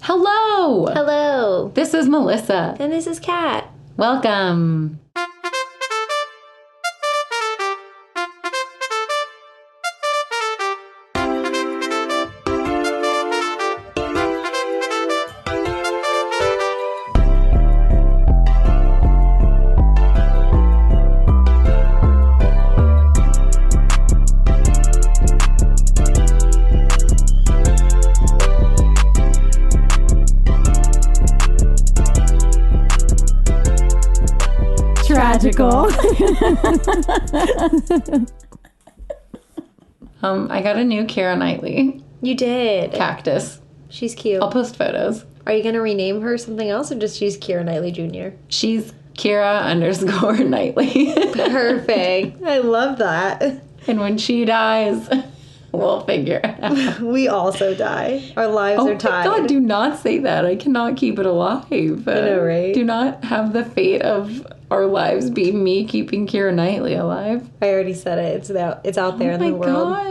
Hello! Hello. This is Melissa. And this is Kat. Welcome. Tragical. I got a new Keira Knightley You did. cactus. She's cute. I'll post photos. Are you going to rename her something else or just she's Keira Knightley Jr.? She's Keira_Knightley. Perfect. I love that. And when she dies, we'll figure it out. We also die. Our lives Oh are my tied. God, do not say that. I cannot keep it alive. I know, right? Do not have the fate of our lives be me keeping Keira Knightley alive. I already said it. It's out there in the world. God.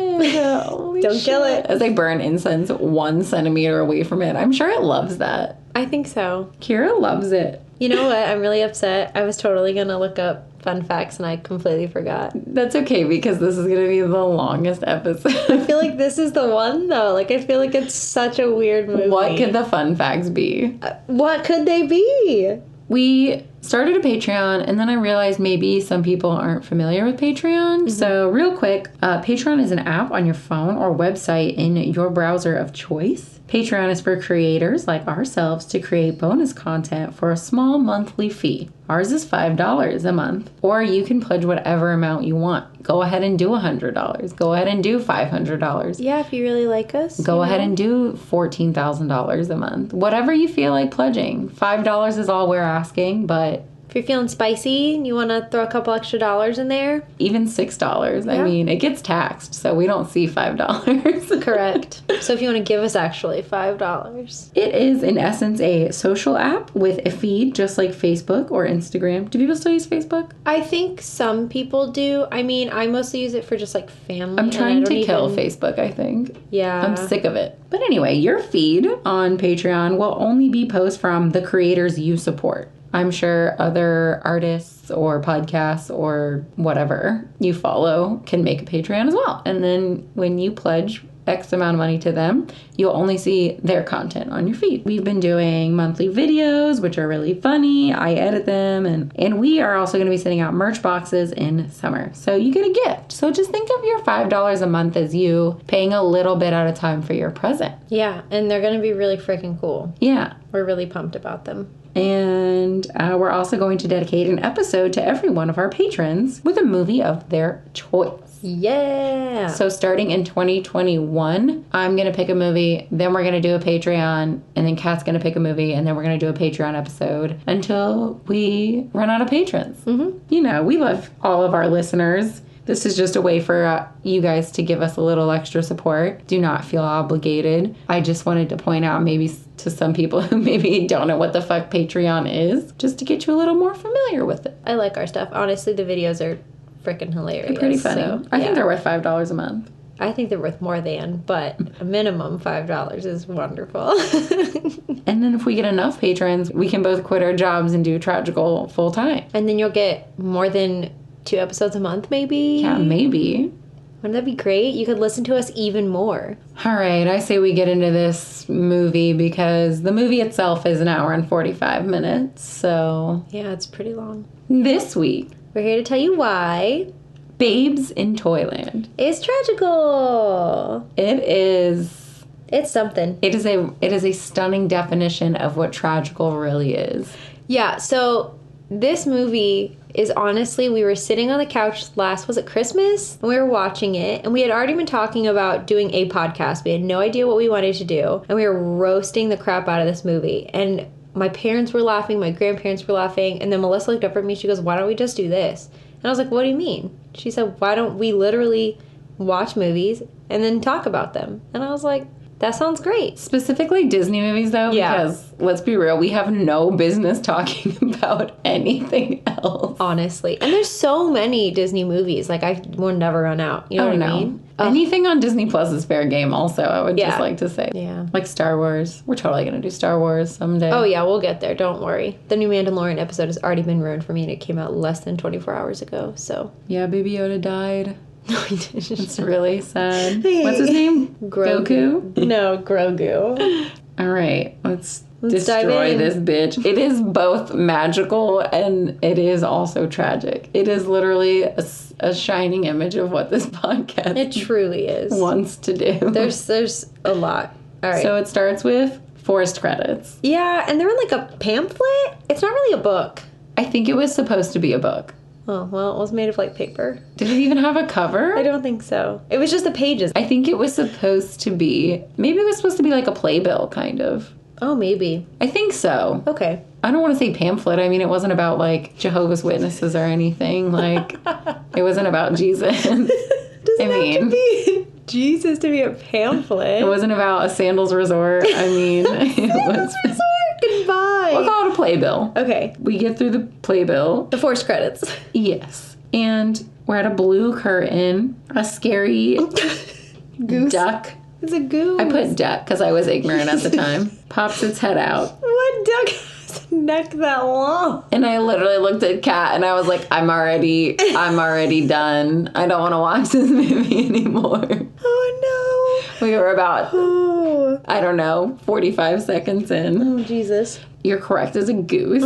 Holy Don't kill shit. it. As I burn incense 1 centimeter away from it, I'm sure it loves that. I think so. Kira loves it. You know what? I'm really upset. I was totally going to look up fun facts and I completely forgot. That's okay because this is going to be the longest episode. I feel like this is the one though. Like I feel like it's such a weird movie. What could the fun facts be? What could they be? We started a Patreon, and then I realized maybe some people aren't familiar with Patreon. So real quick, Patreon is an app on your phone or website in your browser of choice. Patreon is for creators like ourselves to create bonus content for a small monthly fee. Ours is $5 a month, or you can pledge whatever amount you want. Go ahead and do $100. Go ahead and do $500. Yeah, if you really like us. Go ahead and do $14,000 a month. Whatever you feel like pledging. $5 is all we're asking, but If you're feeling spicy and you want to throw a couple extra dollars in there. even $6. I Yeah. mean, it gets taxed, so we don't see $5. Correct. So if you want to give us actually $5. It is, in essence, a social app with a feed, just like Facebook or Instagram. Do people still use Facebook? I think some people do. I mean, I mostly use it for just like family. I'm and I trying don't to kill even- Facebook, I think. Yeah. I'm sick of it. But anyway, your feed on Patreon will only be posts from the creators you support. I'm sure other artists or podcasts or whatever you follow can make a Patreon as well. And then when you pledge X amount of money to them, you'll only see their content on your feed. We've been doing monthly videos, which are really funny. I edit them, and we are also going to be sending out merch boxes in summer. So you get a gift. So just think of your $5 a month as you paying a little bit at a time for your present. Yeah, and they're going to be really freaking cool. Yeah. We're really pumped about them. And we're also going to dedicate an episode to every one of our patrons with a movie of their choice. Yeah. So starting in 2021, I'm going to pick a movie, then we're going to do a Patreon, and then Kat's going to pick a movie, and then we're going to do a Patreon episode until we run out of patrons. Mm-hmm. You know, we love all of our listeners. This is just a way for you guys to give us a little extra support. Do not feel obligated. I just wanted to point out maybe to some people who maybe don't know what the fuck Patreon is, just to get you a little more familiar with it. I like our stuff. Honestly, the videos are freaking hilarious. They're pretty funny. So, I think yeah. they're worth $5 a month. I think they're worth more than, but a minimum $5 is wonderful. And then if we get enough patrons, we can both quit our jobs and do Tragical full time. And then you'll get more than 2 episodes a month, maybe? Yeah, maybe. Wouldn't that be great? You could listen to us even more. All right, I say we get into this movie because the movie itself is 1 hour and 45 minutes. So Yeah, it's pretty long. this week, We're here to tell you why Babes in Toyland. it's tragical. It is It's something. it is a stunning definition of what tragical really is. Yeah, so this movie is honestly, we were sitting on the couch was it Christmas? And we were watching it, and we had already been talking about doing a podcast. We had no idea what we wanted to do, and we were roasting the crap out of this movie. And my parents were laughing, my grandparents were laughing, and then Melissa looked up at me, she goes, "Why don't we just do this?" And I was like, "What do you mean?" She said, "Why don't we literally watch movies and then talk about them?" And I was like, That sounds great. Specifically Disney movies, though, Yeah. because let's be real, we have no business talking about anything else. Honestly. And there's so many Disney movies. Like, we'll never run out. You know what I mean? Anything on Disney Plus is fair game, also, I would just like to say. Yeah. Like Star Wars. We're totally going to do Star Wars someday. Oh, yeah, we'll get there. Don't worry. The new Mandalorian episode has already been ruined for me, and it came out less than 24 hours ago, so. Yeah, Baby Yoda died. No, he didn't. It's really sad. What's his name? Goku? No, Grogu. All right, let's dive destroy in. this bitch. It is both magical and it is also tragic. It is literally a shining image of what this podcast It truly is. wants to do. There's a lot. All right. So it starts with forced credits. Yeah, and they're in like a pamphlet. It's not really a book. I think it was supposed to be a book. Oh, well, it was made of like paper. Did it even have a cover? I don't think so. It was just the pages. I think it was supposed to be, maybe it was supposed to be like a playbill, kind of. Oh, maybe. I think so. Okay. I don't want to say pamphlet. I mean, it wasn't about like Jehovah's Witnesses or anything. Like, it wasn't about Jesus. Doesn't have to be Jesus to be a pamphlet. It wasn't about a sandals resort. I mean, it was. Goodbye. We'll call it a playbill. Okay. We get through the playbill. The forced credits. Yes. And we're at a blue curtain. A scary Goose. duck. It's a goose. I put duck because I was ignorant at the time. Pops its head out. What duck has a neck that long? And I literally looked at Kat and I was like, I'm already done. I don't want to watch this movie anymore. Oh, no. We were about, Oh. I don't know, 45 seconds in. Oh, Jesus. You're correct. It's a goose,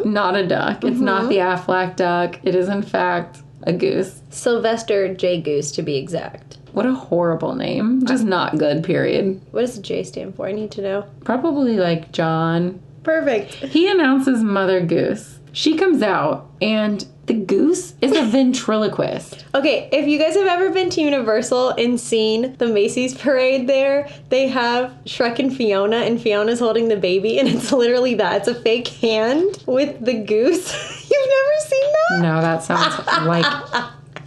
not a duck. It's not the Aflac duck. It is, in fact, a goose. Sylvester J. Goose, to be exact. What a horrible name. Just not good, period. What does the J stand for? I need to know. Probably like John. Perfect. He announces Mother Goose. She comes out, and the goose is a ventriloquist. Okay, if you guys have ever been to Universal and seen the Macy's parade there, they have Shrek and Fiona's holding the baby, and it's literally that. It's a fake hand with the goose. You've never seen that? No, that sounds like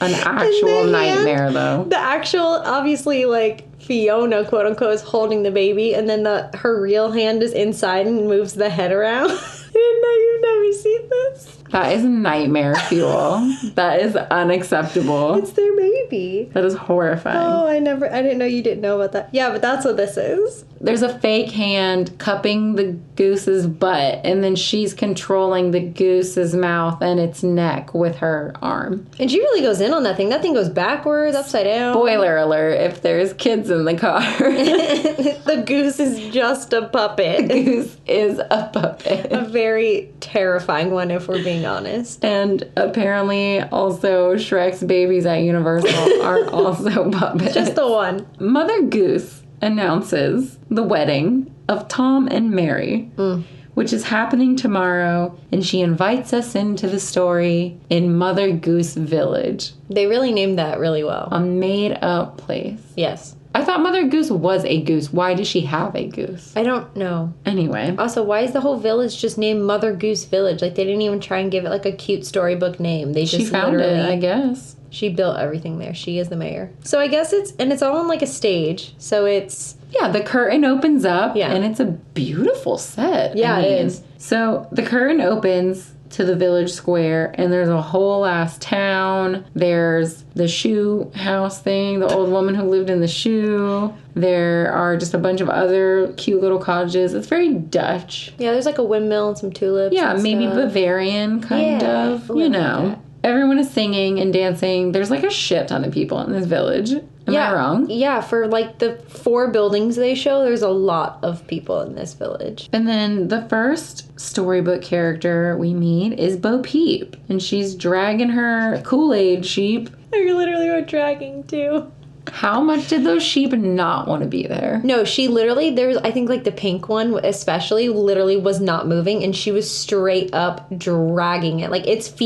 an actual nightmare, though. The actual, obviously, like, Fiona, quote unquote, is holding the baby, and then her real hand is inside and moves the head around. I didn't know you've never seen this. That is nightmare fuel. That is unacceptable. It's their baby. That is horrifying. Oh, I didn't know you didn't know about that. Yeah, but that's what this is. There's a fake hand cupping the goose's butt, and then she's controlling the goose's mouth and its neck with her arm. And she really goes in on that thing. That thing goes backwards, upside down. Spoiler alert, if there's kids in the car. The goose is just a puppet. The goose is a puppet. A very terrifying one, if we're being honest. And apparently also Shrek's babies at Universal are also puppets. Just the one. Mother Goose announces the wedding of Tom and Mary, which is happening tomorrow, and she invites us into the story in Mother Goose Village, They really named that really well. a made-up place. Yes. I thought Mother Goose was a goose. Why does she have a goose? I don't know. Anyway. Also, why is the whole village just named Mother Goose Village? Like, they didn't even try and give it, like, a cute storybook name. They just She found literally... it, I guess. She built everything there. She is the mayor. So I guess it's all on, like, a stage. So it's... Yeah, the curtain opens up, Yeah. and it's a beautiful set. Yeah, it is. So the curtain opens to the village square, and there's a whole ass town. There's the shoe house thing, the old woman who lived in the shoe. There are just a bunch of other cute little cottages. It's very Dutch. Yeah, there's, like, a windmill and some tulips. Yeah, and maybe stuff. Bavarian kind Yeah, of, ooh, I you like know. that. Everyone is singing and dancing. There's like a shit ton of people in this village. Am I wrong? Yeah, for like the 4 buildings they show, there's a lot of people in this village. And then the first storybook character we meet is Bo Peep. And she's dragging her Kool-Aid sheep. I literally wrote dragging too. How much did those sheep not want to be there? No, she literally, there's, I think like the pink one especially, literally was not moving, and she was straight up dragging it. Like its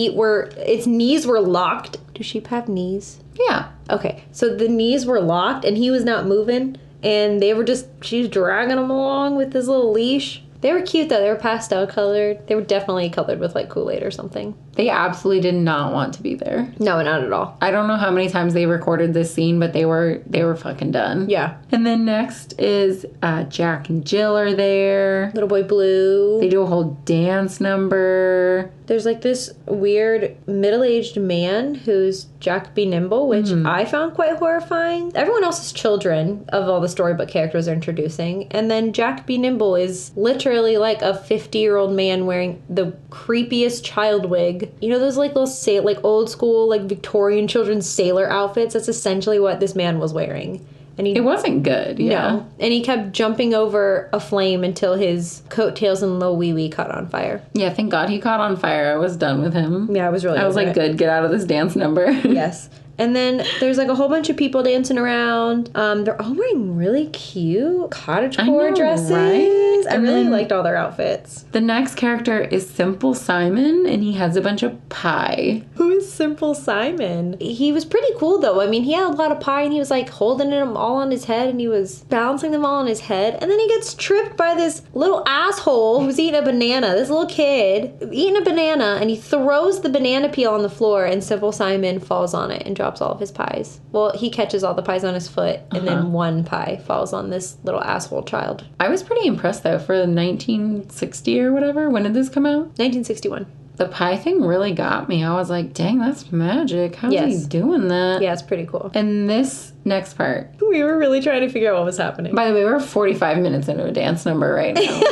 knees were locked. Do sheep have knees? Yeah. Okay, so the knees were locked and he was not moving, and she was dragging him along with his little leash. They were cute, though. They were pastel colored. They were definitely colored with, like, Kool-Aid or something. They absolutely did not want to be there. No, not at all. I don't know how many times they recorded this scene, but they were fucking done. Yeah. And then next is Jack and Jill are there. Little Boy Blue. They do a whole dance number. There's, like, this weird middle-aged man who's Jack Be Nimble, which I found quite horrifying. Everyone else is children of all the storybook characters they're introducing. And then Jack Be Nimble is literally, like, a 50-year-old man wearing the creepiest child wig. You know those, like, little, like, old school, like, Victorian children's sailor outfits? That's essentially what this man was wearing. And it wasn't good, yeah. No. And he kept jumping over a flame until his coattails and little wee-wee caught on fire. Yeah, thank God he caught on fire. I was done with him. Yeah, I was really I was like, good, get out of this dance number. Yes. And then there's, like, a whole bunch of people dancing around. They're all wearing really cute cottagecore dresses. Right? I really liked all their outfits. The next character is Simple Simon, and he has a bunch of pie. Who is Simple Simon? He was pretty cool, though. I mean, he had a lot of pie, and he was, like, holding them all on his head, and he was balancing them all on his head. And then he gets tripped by this little asshole who's eating a banana. This little kid eating a banana, and he throws the banana peel on the floor, and Simple Simon falls on it and drops all of his pies. Well, he catches all the pies on his foot, and then one pie falls on this little asshole child. I was pretty impressed, though, for 1960 or whatever. When did this come out? 1961. The pie thing really got me. I was like, dang, that's magic. How's he doing that? Yeah, it's pretty cool. And this next part. We were really trying to figure out what was happening. By the way, we're 45 minutes into a dance number right now.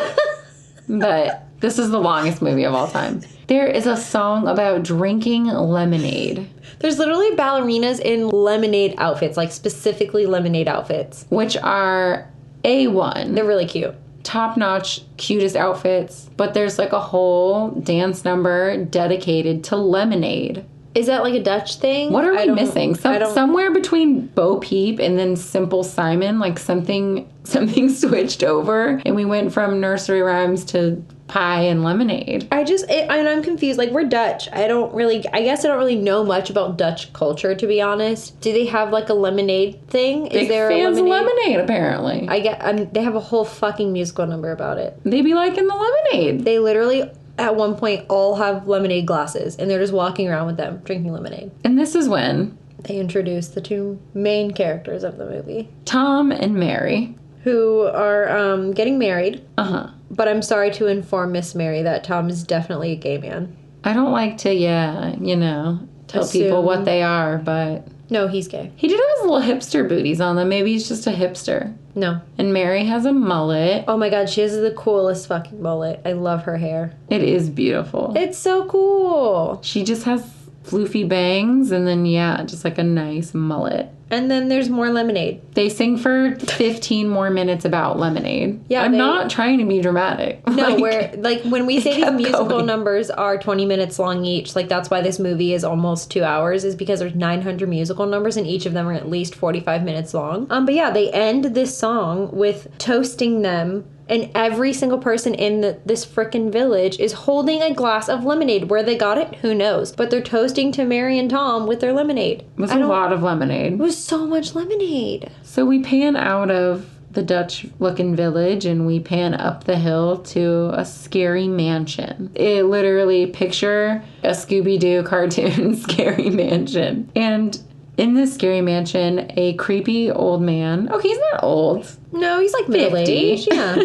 But this is the longest movie of all time. There is a song about drinking lemonade. There's literally ballerinas in lemonade outfits, like specifically lemonade outfits. Which are A1. They're really cute. Top-notch, cutest outfits. But there's like a whole dance number dedicated to lemonade. Is that like a Dutch thing? What are we missing? Somewhere between Bo Peep and then Simple Simon, like something switched over. And we went from nursery rhymes to pie and lemonade. And I'm confused. Like, we're Dutch. I guess I don't really know much about Dutch culture, to be honest. Do they have like a lemonade thing? Big fans of lemonade, apparently. They have a whole fucking musical number about it. They be liking the lemonade. They literally, at one point, all have lemonade glasses, and they're just walking around with them, drinking lemonade. And this is when they introduce the two main characters of the movie. Tom and Mary. Who are getting married. Uh-huh. But I'm sorry to inform Miss Mary that Tom is definitely a gay man. I don't like to, tell people what they are, but... No, he's gay. He did have his little hipster booties on them. Maybe he's just a hipster. No. And Mary has a mullet. Oh my god, she has the coolest fucking mullet. I love her hair. It is beautiful. It's so cool. She just has floofy bangs and then, just like a nice mullet. And then there's more lemonade. They sing for 15 more minutes about lemonade. Yeah, I'm not trying to be dramatic. No, when we say these musical numbers are 20 minutes long each, like that's why this movie is almost 2 hours, is because there's 900 musical numbers and each of them are at least 45 minutes long. But yeah, they end this song with toasting them. And every single person in this frickin' village is holding a glass of lemonade. Where they got it, who knows? But they're toasting to Mary and Tom with their lemonade. It was a lot of lemonade. It was so much lemonade. So we pan out of the Dutch-looking village and we pan up the hill to a scary mansion. It literally, picture a Scooby-Doo cartoon scary mansion. And in this scary mansion, a creepy old man. Oh, he's not old. No, he's like middle-aged. Yeah.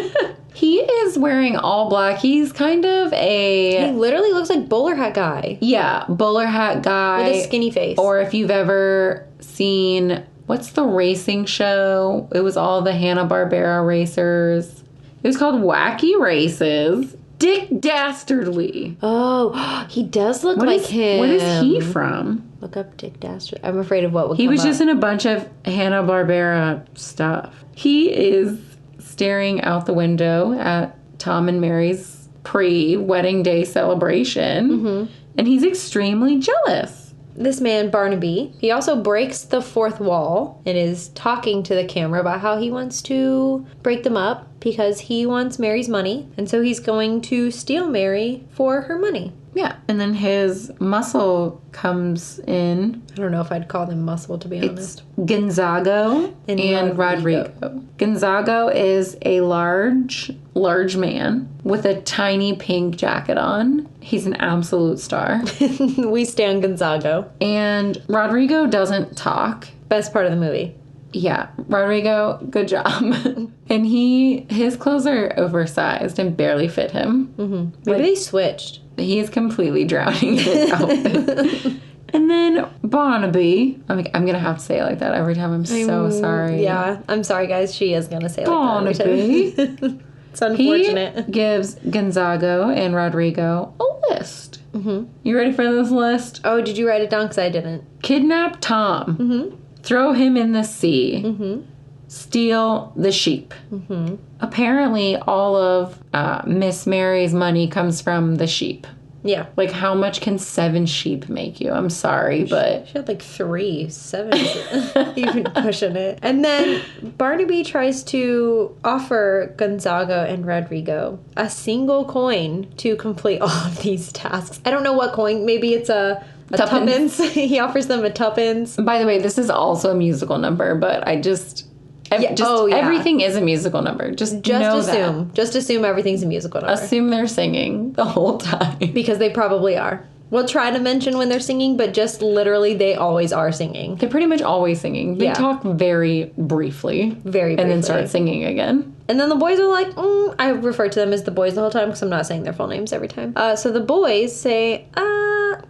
He is wearing all black. He's kind of He literally looks like bowler hat guy. Yeah, bowler hat guy. With a skinny face. Or if you've ever seen, what's the racing show? It was all the Hanna-Barbera racers. It was called Wacky Races. Dick Dastardly. Oh, he does look like him. What is he from? Look up Dick Dastardly. I'm afraid of what would He come was up. just in a bunch of Hanna-Barbera stuff. He is staring out the window at Tom and Mary's pre-wedding day celebration. Mm-hmm. And he's extremely jealous. this man, Barnaby, he also breaks the fourth wall and is talking to the camera about how he wants to break them up because he wants Mary's money. And so he's going to steal Mary for her money. Yeah. And then his muscle comes in. I don't know if I'd call them muscle, to be honest. Gonzago and Rodrigo. Gonzago is a large man with a tiny pink jacket on. He's an absolute star. We stand Gonzago. And Rodrigo doesn't talk. Best part of the movie. Yeah, Rodrigo, good job. And his clothes are oversized and barely fit him. Mm-hmm. Maybe they switched. He is completely drowning in his outfit. And then Barnaby, I'm going to have to say it like that every time. I'm so sorry. Yeah, I'm sorry, guys. She is going to say it like that Barnaby. every time. It's unfortunate. He gives Gonzago and Rodrigo a list. Mm-hmm. You ready for this list? Oh, did you write it down? Because I didn't. Kidnap Tom. Mm-hmm. Throw him in the sea. Mm-hmm. Steal the sheep. Mm-hmm. Apparently, all of Miss Mary's money comes from the sheep. Yeah. Like, how much can 7 sheep make you? I'm sorry, but... She had like 3. 7 even pushing it. And then Barnaby tries to offer Gonzago and Rodrigo a single coin to complete all of these tasks. I don't know what coin. Maybe it's a tuppence. He offers them a tuppence. By the way, this is also a musical number, but I just... Everything is a musical number. Just assume. That. Just assume everything's a musical number. Assume they're singing the whole time. Because they probably are. We'll try to mention when they're singing, but just literally they always are singing. They're pretty much always singing. They talk very briefly. Very briefly. And then start singing again. And then the boys are like, I refer to them as the boys the whole time because I'm not saying their full names every time. So the boys say,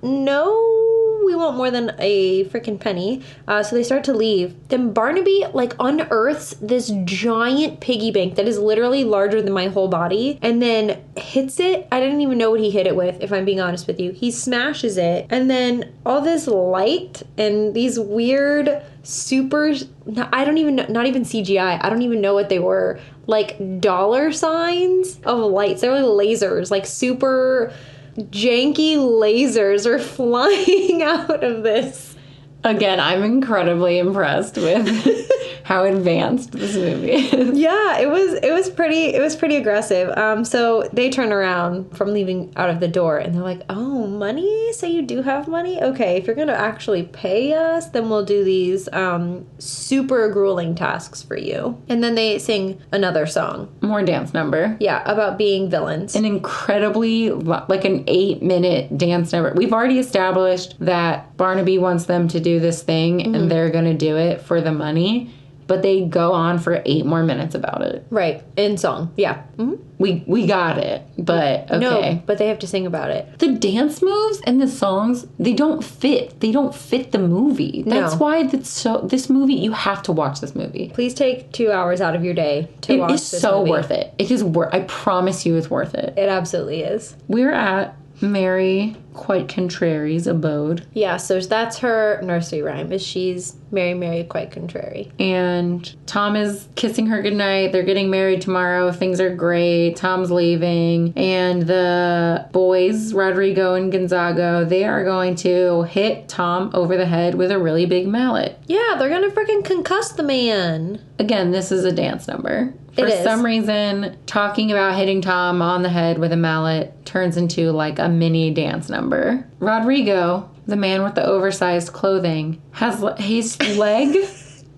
no, we want more than a freaking penny. So they start to leave. Then Barnaby, unearths this giant piggy bank that is literally larger than my whole body and then hits it. I didn't even know what he hit it with, if I'm being honest with you. He smashes it. And then all this light and these weird I don't even know, not even CGI. I don't even know what they were. Dollar signs of lights. They were lasers, super... janky lasers are flying out of this. Again, I'm incredibly impressed with how advanced this movie is. Yeah, it was pretty aggressive. So they turn around from leaving out of the door and they're like, "Oh, money? So you do have money? Okay, if you're gonna actually pay us, then we'll do these super grueling tasks for you." And then they sing another song. More dance number. Yeah, about being villains. An incredibly, an 8-minute dance number. We've already established that Barnaby wants them to do this thing and they're gonna do it for the money. But they go on for 8 more minutes about it. Right. In song. Yeah. Mm-hmm. We got it. But okay. No, but they have to sing about it. The dance moves and the songs, they don't fit. They don't fit the movie. That's why this movie, you have to watch this movie. Please take 2 hours out of your day to watch this movie. It is so worth it. It is I promise you it's worth it. It absolutely is. We're at Mary Quite Contrary's abode. Yeah, so that's her nursery rhyme, is she's Mary Quite Contrary. And Tom is kissing her goodnight. They're getting married tomorrow. Things are great. Tom's leaving. And the boys, Rodrigo and Gonzago, they are going to hit Tom over the head with a really big mallet. Yeah, they're going to freaking concuss the man. Again, this is a dance number. For some reason, talking about hitting Tom on the head with a mallet turns into a mini dance number. Rodrigo, the man with the oversized clothing, his leg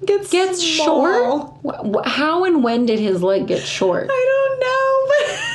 gets short. How and when did his leg get short? I don't know, but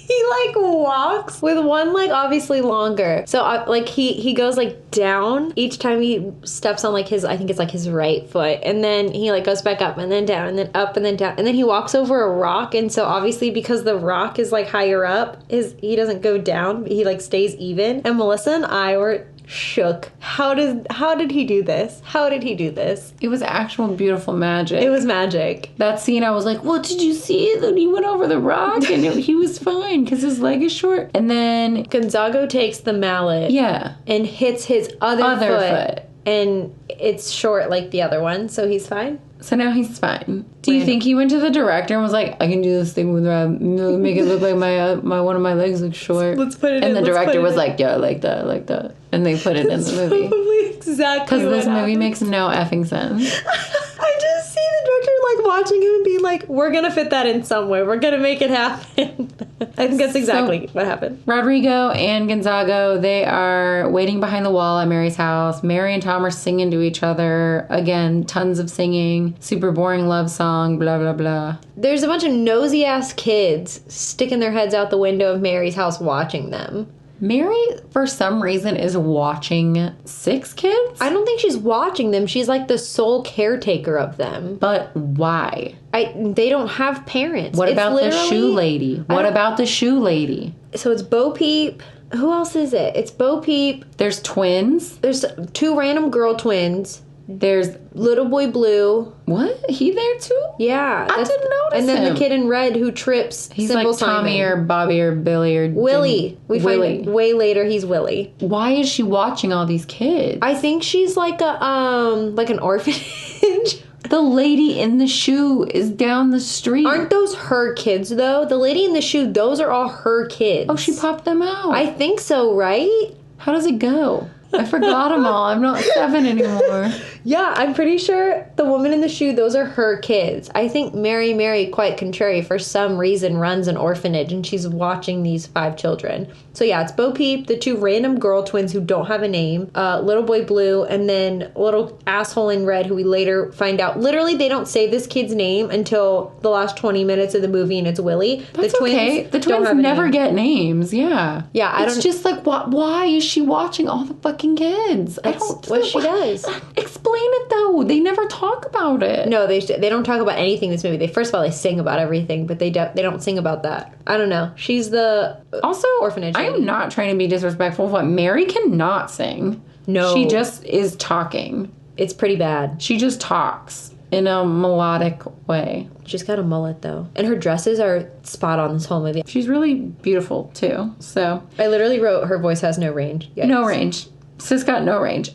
he walks with one leg obviously longer. So he goes down each time he steps on his, I think it's his right foot, and then he goes back up and then down and then up and then down, and then he walks over a rock, and so obviously because the rock is higher up, he doesn't go down, but he stays even. And Melissa and I were shook. How did he do this? How did he do this? It was actual beautiful magic. It was magic. That scene, I was like, well, did you see that he went over the rock? And he was fine because his leg is short. And then Gonzago takes the mallet. Yeah. And hits his other foot. And it's short like the other one, so he's fine. So now he's fine. Do you think he went to the director and was like, I can do this thing with make it look like my one of my legs looks short? Let's put it in. And the director was like, yeah, I like that. and they put it in the movie. Probably exactly Because this movie happened. makes no effing sense. I just see the director like watching him and being like, we're gonna fit that in some way. We're gonna make it happen. I think that's exactly what happened. Rodrigo and Gonzago, they are waiting behind the wall at Mary's house. Mary and Tom are singing to each other. Again, tons of singing. Super boring love song, blah, blah, blah. There's a bunch of nosy ass kids sticking their heads out the window of Mary's house watching them. Mary, for some reason, is watching 6 kids? I don't think she's watching them. She's like the sole caretaker of them. But why? They don't have parents. What It's about the literally- shoe lady? What about the shoe lady? So it's Bo Peep. Who else is it? It's Bo Peep. There's twins. There's 2 random girl twins. There's... Little Boy Blue. What? He there too? Yeah. I didn't notice And then him. the kid in red who trips. He's Symbol like Tommy Simon. or Bobby or Billy or... Willie. We Willie. find way later he's Willie. Why is she watching all these kids? I think she's like a like an orphanage. The lady in the shoe is down the street. Aren't those her kids though? The lady in the shoe, those are all her kids. Oh, she popped them out. I think so, right? How does it go? I forgot them all. I'm not 7 anymore. Yeah, I'm pretty sure the woman in the shoe, those are her kids. I think Mary, quite contrary, for some reason runs an orphanage and she's watching these 5 children. So yeah, it's Bo Peep, the 2 random girl twins who don't have a name, Little Boy Blue, and then little asshole in red who we later find out. Literally, they don't say this kid's name until the last 20 minutes of the movie and it's Willie. That's okay. The twins never get names. Yeah. Yeah, It's just like, why is she watching all the fucking kids? That's what she does. Explain it though. They never talk about it. No, they don't talk about anything in this movie. First of all, they sing about everything, but they don't sing about that. I don't know. She's the Also, orphanage I lady. am not trying to be disrespectful, but Mary cannot sing. No. She just is talking. It's pretty bad. She just talks in a melodic way. She's got a mullet though, and her dresses are spot on this whole movie. She's really beautiful too. So I literally wrote her voice has no range. Yikes. no range. Sis got no range.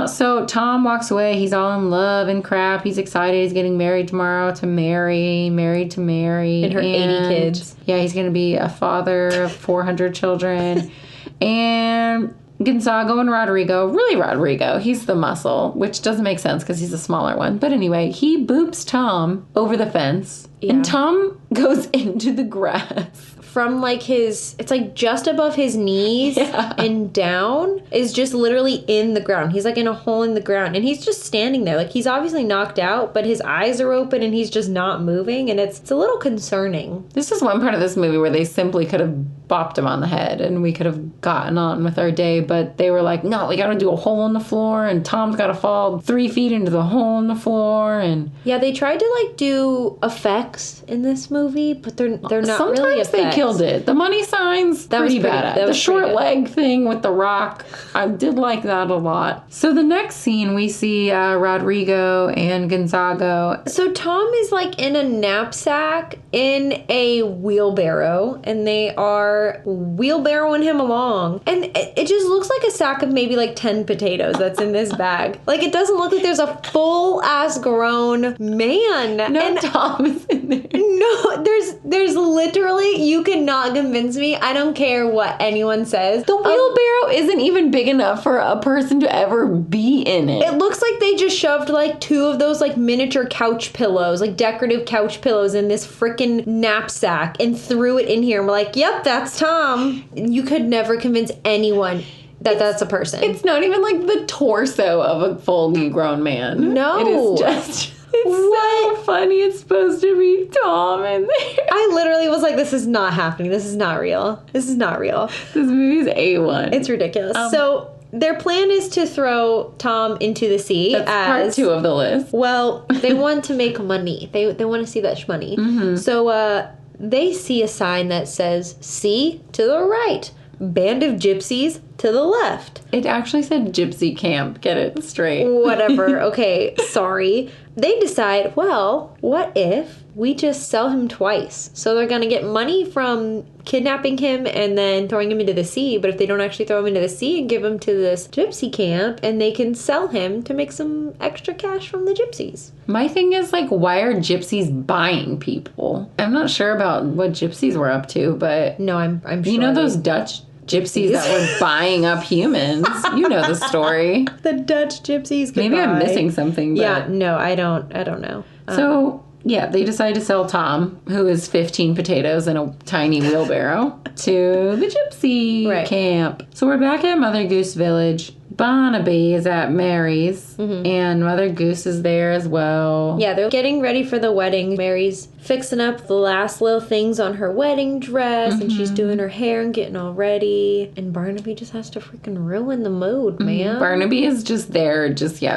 So Tom walks away. He's all in love and crap. He's excited. He's getting married tomorrow to Mary. Married to Mary. And her 80 kids. Yeah, he's going to be a father of 400 children. And Gonzago and Rodrigo, really Rodrigo, he's the muscle, which doesn't make sense because he's a smaller one. But anyway, he boops Tom over the fence. Yeah. And Tom goes into the grass. From like it's like just above his knees and down is just literally in the ground. He's like in a hole in the ground and he's just standing there. Like he's obviously knocked out, but his eyes are open and he's just not moving and it's a little concerning. This is one part of this movie where they simply could have bopped him on the head and we could have gotten on with our day, but they were like, no, we got to do a hole in the floor and Tom's got to fall 3 feet into the hole in the floor. And yeah, they tried to like do effects in this movie, but they're not sometimes really effects. they killed it. The money signs, That was pretty pretty- bad. that The was short pretty good. leg thing with the rock, I did like that a lot. So the next scene, we see Rodrigo and Gonzago. So Tom is like in a knapsack in a wheelbarrow and they are wheelbarrowing him along. And it just looks like a sack of maybe like 10 potatoes that's in this bag. Like it doesn't look like there's a full ass grown man. No, And Tom is in there. no, there's literally, you cannot convince me. I don't care what anyone says. The wheelbarrow isn't even big enough for a person to ever be in it. It looks like they just shoved like 2 of those like miniature couch pillows, like decorative couch pillows in this freaking knapsack and threw it in here. And we're like, yep, that's Tom. You could never convince anyone that that's a person. It's not even like the torso of a fully grown man. No. It is just... It's so funny. It's supposed to be Tom in there. I literally was like, this is not happening. This is not real. This is not real. This movie's A1. It's ridiculous. So their plan is to throw Tom into the sea. That's part 2 of the list. Well, they want to make money. They want to see that shmoney. Mm-hmm. So they see a sign that says, sea to the right, band of gypsies to the left. It actually said gypsy camp. Get it straight. Whatever. Okay, sorry. They decide, well, what if we just sell him twice? So they're going to get money from kidnapping him and then throwing him into the sea. But if they don't actually throw him into the sea and give him to this gypsy camp, and they can sell him to make some extra cash from the gypsies. My thing is, like, why are gypsies buying people? I'm not sure about what gypsies were up to, but... No, I'm sure. You know those Dutch gypsies that were buying up humans. You know the story. The Dutch gypsies. Goodbye. Maybe I'm missing something. But... Yeah, no, I don't know. So, yeah, they decide to sell Tom, who is 15 potatoes in a tiny wheelbarrow, to the gypsy camp. So we're back at Mother Goose Village. Barnaby is at Mary's, and Mother Goose is there as well. Yeah, they're getting ready for the wedding. Mary's fixing up the last little things on her wedding dress, and she's doing her hair and getting all ready. And Barnaby just has to freaking ruin the mood, man. Barnaby is just there,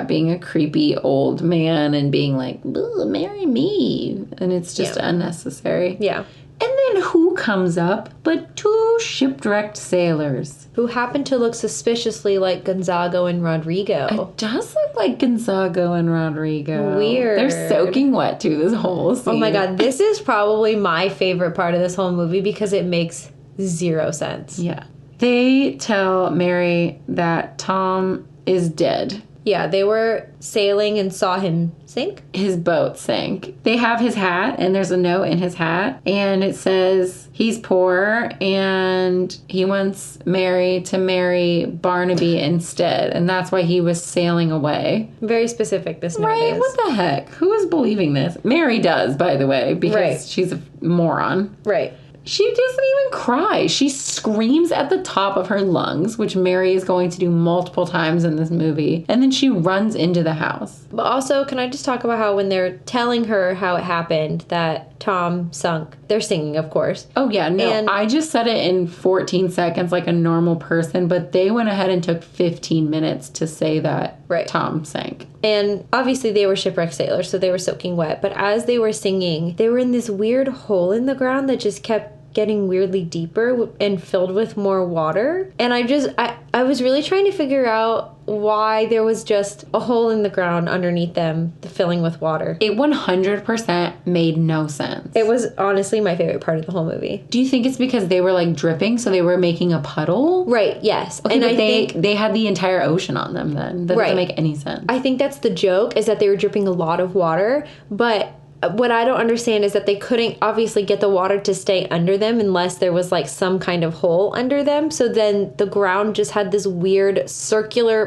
being a creepy old man and being like, marry me. And it's just unnecessary. Yeah. And then who comes up but two shipwrecked sailors? Who happen to look suspiciously like Gonzago and Rodrigo. It does look like Gonzago and Rodrigo. Weird. They're soaking wet too this whole scene. Oh my god, this is probably my favorite part of this whole movie because it makes zero sense. Yeah. They tell Mary that Tom is dead. Yeah, they were sailing and saw him sink. His boat sank. They have his hat, and there's a note in his hat, and it says he's poor, and he wants Mary to marry Barnaby instead, and that's why he was sailing away. Very specific, this note Right? is. What the heck? Who is believing this? Mary does, by the way, because she's a moron. Right. She doesn't even cry. She screams at the top of her lungs, which Mary is going to do multiple times in this movie. And then she runs into the house. But also, can I just talk about how when they're telling her how it happened, that Tom sunk, they're singing, of course. Oh, yeah. No, and I just said it in 14 seconds like a normal person, but they went ahead and took 15 minutes to say that Tom sank. And obviously they were shipwrecked sailors, so they were soaking wet. But as they were singing, they were in this weird hole in the ground that just kept getting weirdly deeper and filled with more water. And I was really trying to figure out why there was just a hole in the ground underneath them, filling with water. It 100% made no sense. It was honestly my favorite part of the whole movie. Do you think it's because they were like dripping, so they were making a puddle? Right, yes. Okay, and but I think they had the entire ocean on them then. That doesn't make any sense. I think that's the joke, is that they were dripping a lot of water, but what I don't understand is that they couldn't obviously get the water to stay under them unless there was like some kind of hole under them. So then the ground just had this weird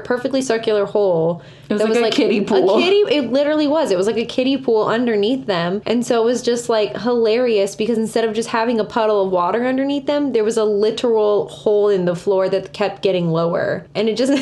perfectly circular hole. It was like a kiddie pool. It literally was. It was like a kiddie pool underneath them. And so it was just like hilarious because instead of just having a puddle of water underneath them, there was a literal hole in the floor that kept getting lower. And it just...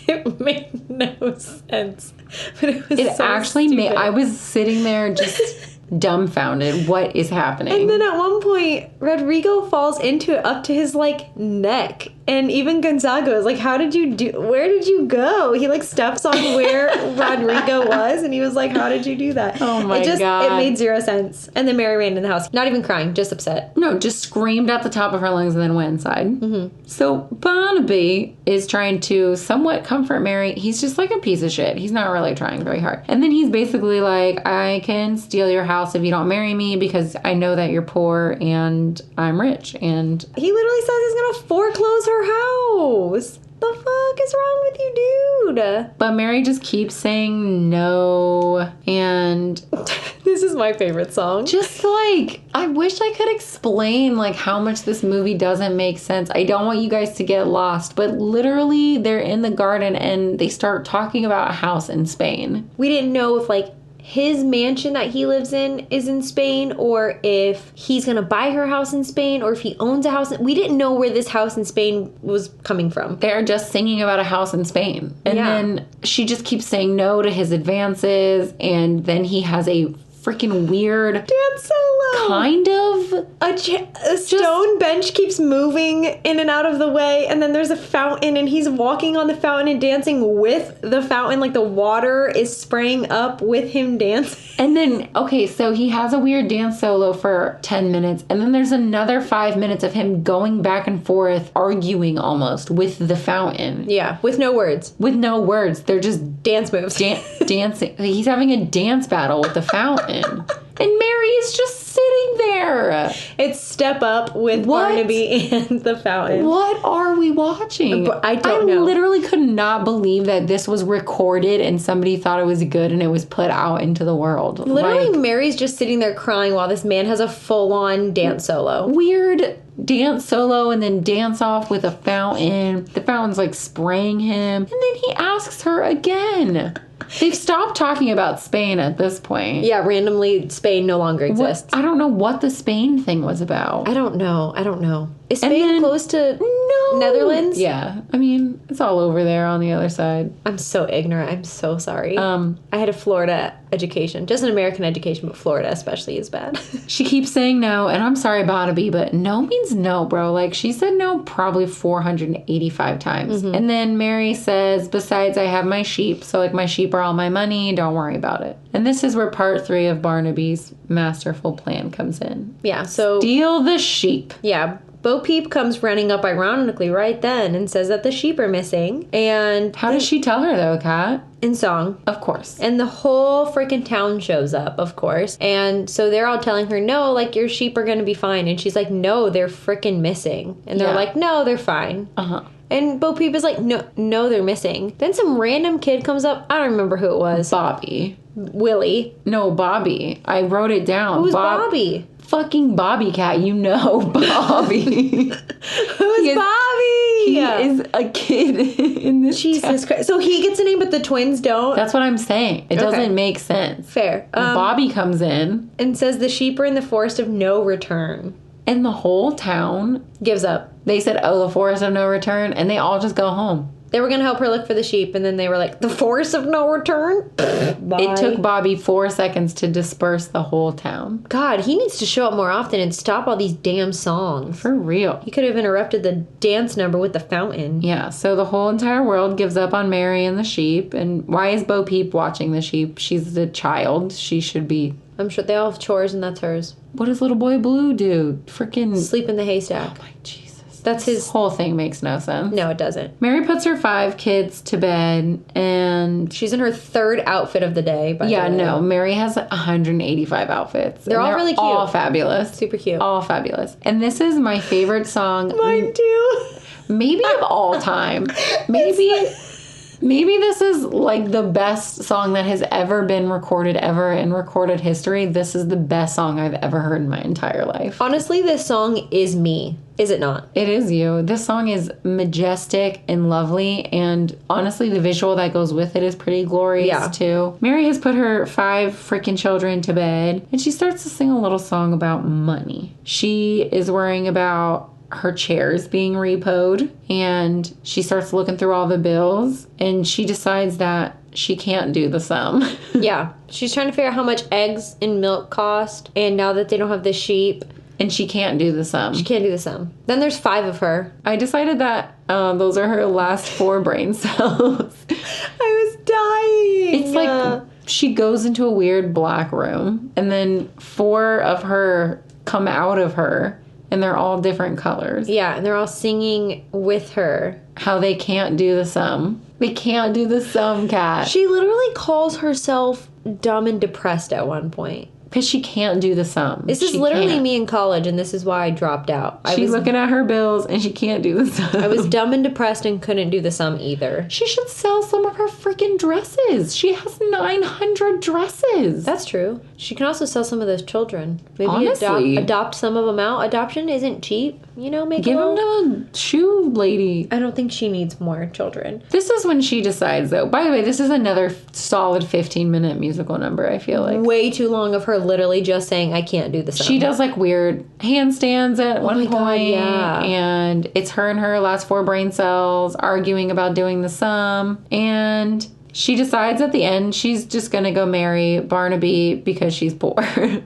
It made no sense. But it was so actually stupid. I was sitting there just dumbfounded. What is happening? And then at one point, Rodrigo falls into it up to his, like, neck. And even Gonzago is like, where did you go? He, like, steps on where Rodrigo was, and he was like, how did you do that? Oh, my God. It made zero sense. And then Mary ran in the house. Not even crying, just upset. No, just screamed at the top of her lungs and then went inside. Mm-hmm. So Barnaby is trying to somewhat comfort Mary. He's just like a piece of shit. He's not really trying very hard. And then he's basically like, I can steal your house if you don't marry me because I know that you're poor and I'm rich. And he literally says he's going to foreclose her house. The fuck is wrong with you, dude? But Mary just keeps saying no, and this is my favorite song. Just like, I wish I could explain like how much this movie doesn't make sense. I don't want you guys to get lost, but literally they're in the garden and they start talking about a house in Spain. We didn't know if like his mansion that he lives in is in Spain, or if he's gonna buy her house in Spain, or if he owns a house. We didn't know where this house in Spain was coming from. They're just singing about a house in Spain. And then she just keeps saying no to his advances, and then he has a freaking weird dance solo. Kind of. A stone bench keeps moving in and out of the way, and then there's a fountain, and he's walking on the fountain and dancing with the fountain. Like the water is spraying up with him dancing. And then, okay, so he has a weird dance solo for 10 minutes, and then there's another 5 minutes of him going back and forth, arguing almost with the fountain. Yeah, with no words. With no words. They're just dance moves. Dancing. He's having a dance battle with the fountain. And Mary is just sitting there. It's Step Up with Barnaby and the fountain. What are we watching? I don't know. I literally could not believe that this was recorded and somebody thought it was good and it was put out into the world. Literally, Mary's just sitting there crying while this man has a full-on dance solo. Weird dance solo and then dance off with a fountain. The fountain's like spraying him. And then he asks her again. They've stopped talking about Spain at this point. Yeah, randomly, Spain no longer exists. I don't know what the Spain thing was about. I don't know. Is Spain close to Netherlands? Yeah. I mean, it's all over there on the other side. I'm so ignorant. I'm so sorry. I had a Florida education. Just an American education, but Florida especially is bad. She keeps saying no, and I'm sorry, Barnaby, but no means no, bro. Like, she said no probably 485 times. Mm-hmm. And then Mary says, besides, I have my sheep, so, like, my sheep are all my money. Don't worry about it. And this is where part 3 of Barnaby's masterful plan comes in. Yeah, so... Steal the sheep. Yeah, Bo Peep comes running up ironically right then and says that the sheep are missing. And how does she tell her, though, Kat? In song. Of course. And the whole freaking town shows up, of course. And so they're all telling her, no, like, your sheep are going to be fine. And she's like, no, they're freaking missing. And they're like, no, they're fine. Uh-huh. And Bo Peep is like, no, they're missing. Then some random kid comes up. I don't remember who it was. Bobby. Willie. No, Bobby. I wrote it down. Who's Bobby? Fucking Bobby, Cat. You know Bobby. Who's Bobby? He is a kid in this Jesus Christ. So he gets a name, but the twins don't? That's what I'm saying. It doesn't make sense. Fair. Bobby comes in. And says the sheep are in the forest of no return. And the whole town gives up. They said, oh, the forest of no return. And they all just go home. They were going to help her look for the sheep, and then they were like, the forest of no return? It took Bobby 4 seconds to disperse the whole town. God, he needs to show up more often and stop all these damn songs. For real. He could have interrupted the dance number with the fountain. Yeah, so the whole entire world gives up on Mary and the sheep. And why is Bo Peep watching the sheep? She's the child. She should be... I'm sure they all have chores, and that's hers. What does little boy Blue do? Freaking... sleep in the haystack. Oh, my Jesus. That's his... whole thing makes no sense. No, it doesn't. Mary puts her 5 kids to bed, and... she's in her 3rd outfit of the day, by the way. No. Mary has 185 outfits. They're all really cute. All fabulous. Super cute. All fabulous. And this is my favorite song. Mine too. Maybe of all time. Maybe this is, like, the best song that has ever been recorded ever in recorded history. This is the best song I've ever heard in my entire life. Honestly, this song is me. Is it not? It is you. This song is majestic and lovely, and honestly, the visual that goes with it is pretty glorious, too. Mary has put her 5 freaking children to bed, and she starts to sing a little song about money. She is worrying about her chairs being repoed, and she starts looking through all the bills, and she decides that she can't do the sum. Yeah. She's trying to figure out how much eggs and milk cost, and now that they don't have the sheep... and she can't do the sum. She can't do the sum. Then there's 5 of her. I decided that those are her last 4 brain cells. I was dying. It's like she goes into a weird black room, and then 4 of her come out of her, and they're all different colors. Yeah, and they're all singing with her. How they can't do the sum. They can't do the sum, Cat. She literally calls herself dumb and depressed at one point. Because she can't do the sum. This is literally me in college, and this is why I dropped out. She's looking at her bills, and she can't do the sum. I was dumb and depressed and couldn't do the sum either. She should sell some of her freaking dresses. She has 900 dresses. That's true. She can also sell some of those children. Maybe honestly, adopt some of them out. Adoption isn't cheap. You know, give them to a shoe lady. I don't think she needs more children. This is when she decides, though. By the way, this is another solid 15-minute musical number, I feel like. Way too long of her literally just saying, I can't do the sum. She does, like, weird handstands at one point. God, yeah. And it's her and her last 4 brain cells arguing about doing the sum. And she decides at the end she's just going to go marry Barnaby because she's poor.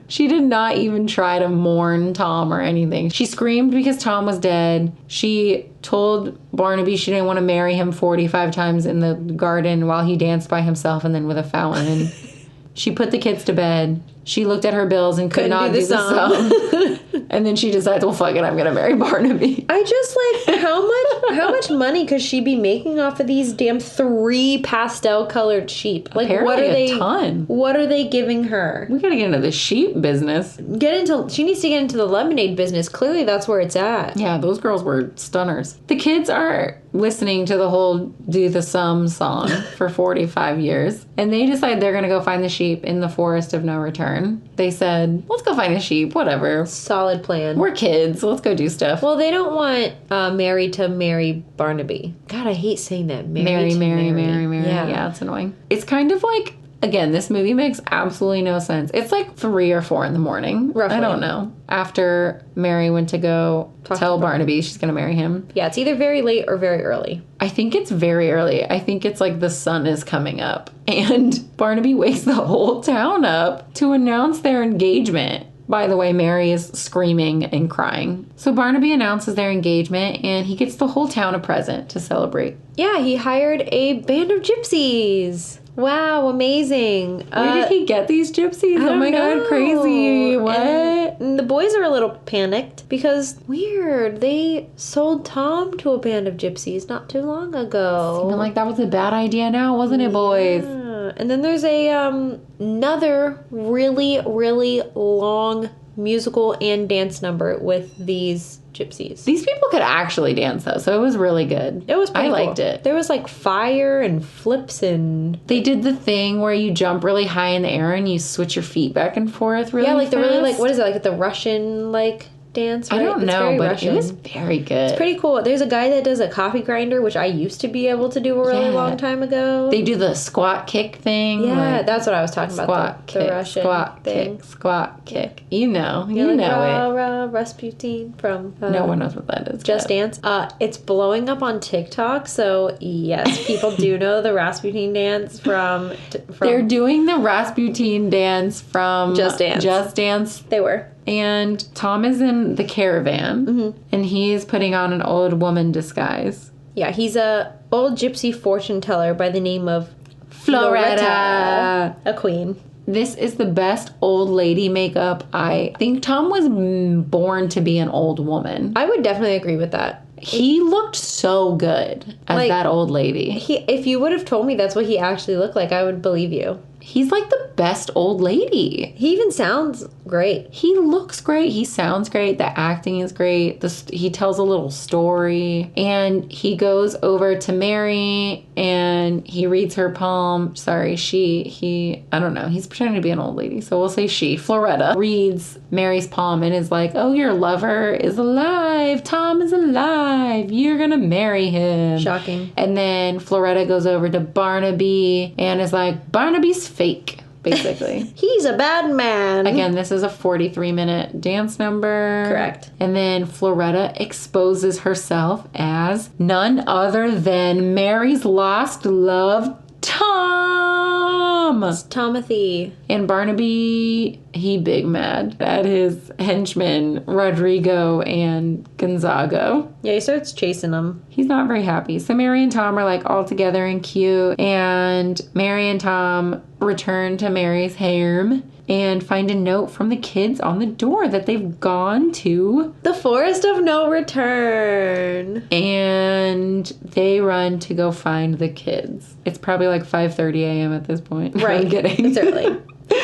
She did not even try to mourn Tom or anything. She screamed because Tom was dead. She told Barnaby she didn't want to marry him 45 times in the garden while he danced by himself and then with a fountain. She put the kids to bed. She looked at her bills and could not do the sum. And then she decides, well, fuck it, I'm going to marry Barnaby. I just, like, how much money could she be making off of these damn 3 pastel-colored sheep? Like, apparently what are they? A ton. What are they giving her? We got to get into the sheep business. She needs to get into the lemonade business. Clearly, that's where it's at. Yeah, those girls were stunners. The kids are listening to the whole Do the Sum song for 45 years. And they decide they're going to go find the sheep in the forest of no return. barn. They said, let's go find a sheep, whatever. Solid plan. We're kids. Let's go do stuff. Well, they don't want Mary to marry Barnaby. God, I hate saying that. Mary. Yeah, it's annoying. It's kind of like, again, this movie makes absolutely no sense. It's like 3 or 4 in the morning. Roughly. I don't know. After Mary went to go tell Barnaby she's going to marry him. Yeah, it's either very late or very early. I think it's very early. I think it's like the sun is coming up. And Barnaby wakes the whole town up to announce their engagement. By the way, Mary is screaming and crying. So Barnaby announces their engagement, and he gets the whole town a present to celebrate. Yeah, he hired a band of gypsies. Wow, amazing. Where did he get these gypsies? Oh my God, crazy. What? And the boys are a little panicked because, weird, they sold Tom to a band of gypsies not too long ago. Seeming like that was a bad idea now, wasn't it, boys? Yeah. And then there's another really, really long musical and dance number with these gypsies. These people could actually dance though, so it was really good. It was pretty I cool. liked it. There was like fire and flips and... They did the thing where you jump really high in the air and you switch your feet back and forth really like fast. the really, like, what is it, like the Russian, like, dance, right? I don't know, but Russian. it was very good. It's pretty cool. There's a guy that does a coffee grinder, which I used to be able to do a really long time ago. They do the squat kick thing. Yeah, like, that's what I was talking about. Squat kick, the Russian squat thing. kick, squat kick. You know Like, it. Rasputin from... no one knows what that is. Just Dance. It's blowing up on TikTok, so yes, people do know the Rasputin dance from... They're doing the Rasputin dance from Just Dance. Just Dance. They were. And Tom is in the caravan, and he's putting on an old woman disguise. Yeah, he's a old gypsy fortune teller by the name of Floretta. a queen. This is the best old lady makeup. I think Tom was born to be an old woman. I would definitely agree with that. He looked so good as that old lady. If you would have told me that's what he actually looked like, I would believe you. He's like the best old lady. He even sounds great. He looks great. He sounds great. The acting is great. He tells a little story. And he goes over to Mary and he reads her palm. Sorry, I don't know. He's pretending to be an old lady. So we'll say she. Floretta reads Mary's palm and is like, oh, your lover is alive. Tom is alive. You're going to marry him. Shocking. And then Floretta goes over to Barnaby and is like, Barnaby's fake, basically. He's a bad man. Again, this is a 43-minute dance number. Correct. And then Floretta exposes herself as none other than Mary's lost love, Tom. It's Tomothy. And Barnaby, he big mad at his henchmen, Rodrigo and Gonzago. Yeah, he starts chasing them. He's not very happy. So Mary and Tom are like all together and cute. And Mary and Tom return to Mary's harem and find a note from the kids on the door that they've gone to the Forest of No Return. And they run to go find the kids. It's probably like 5:30 a.m. at this point. Right. I'm kidding. It's early.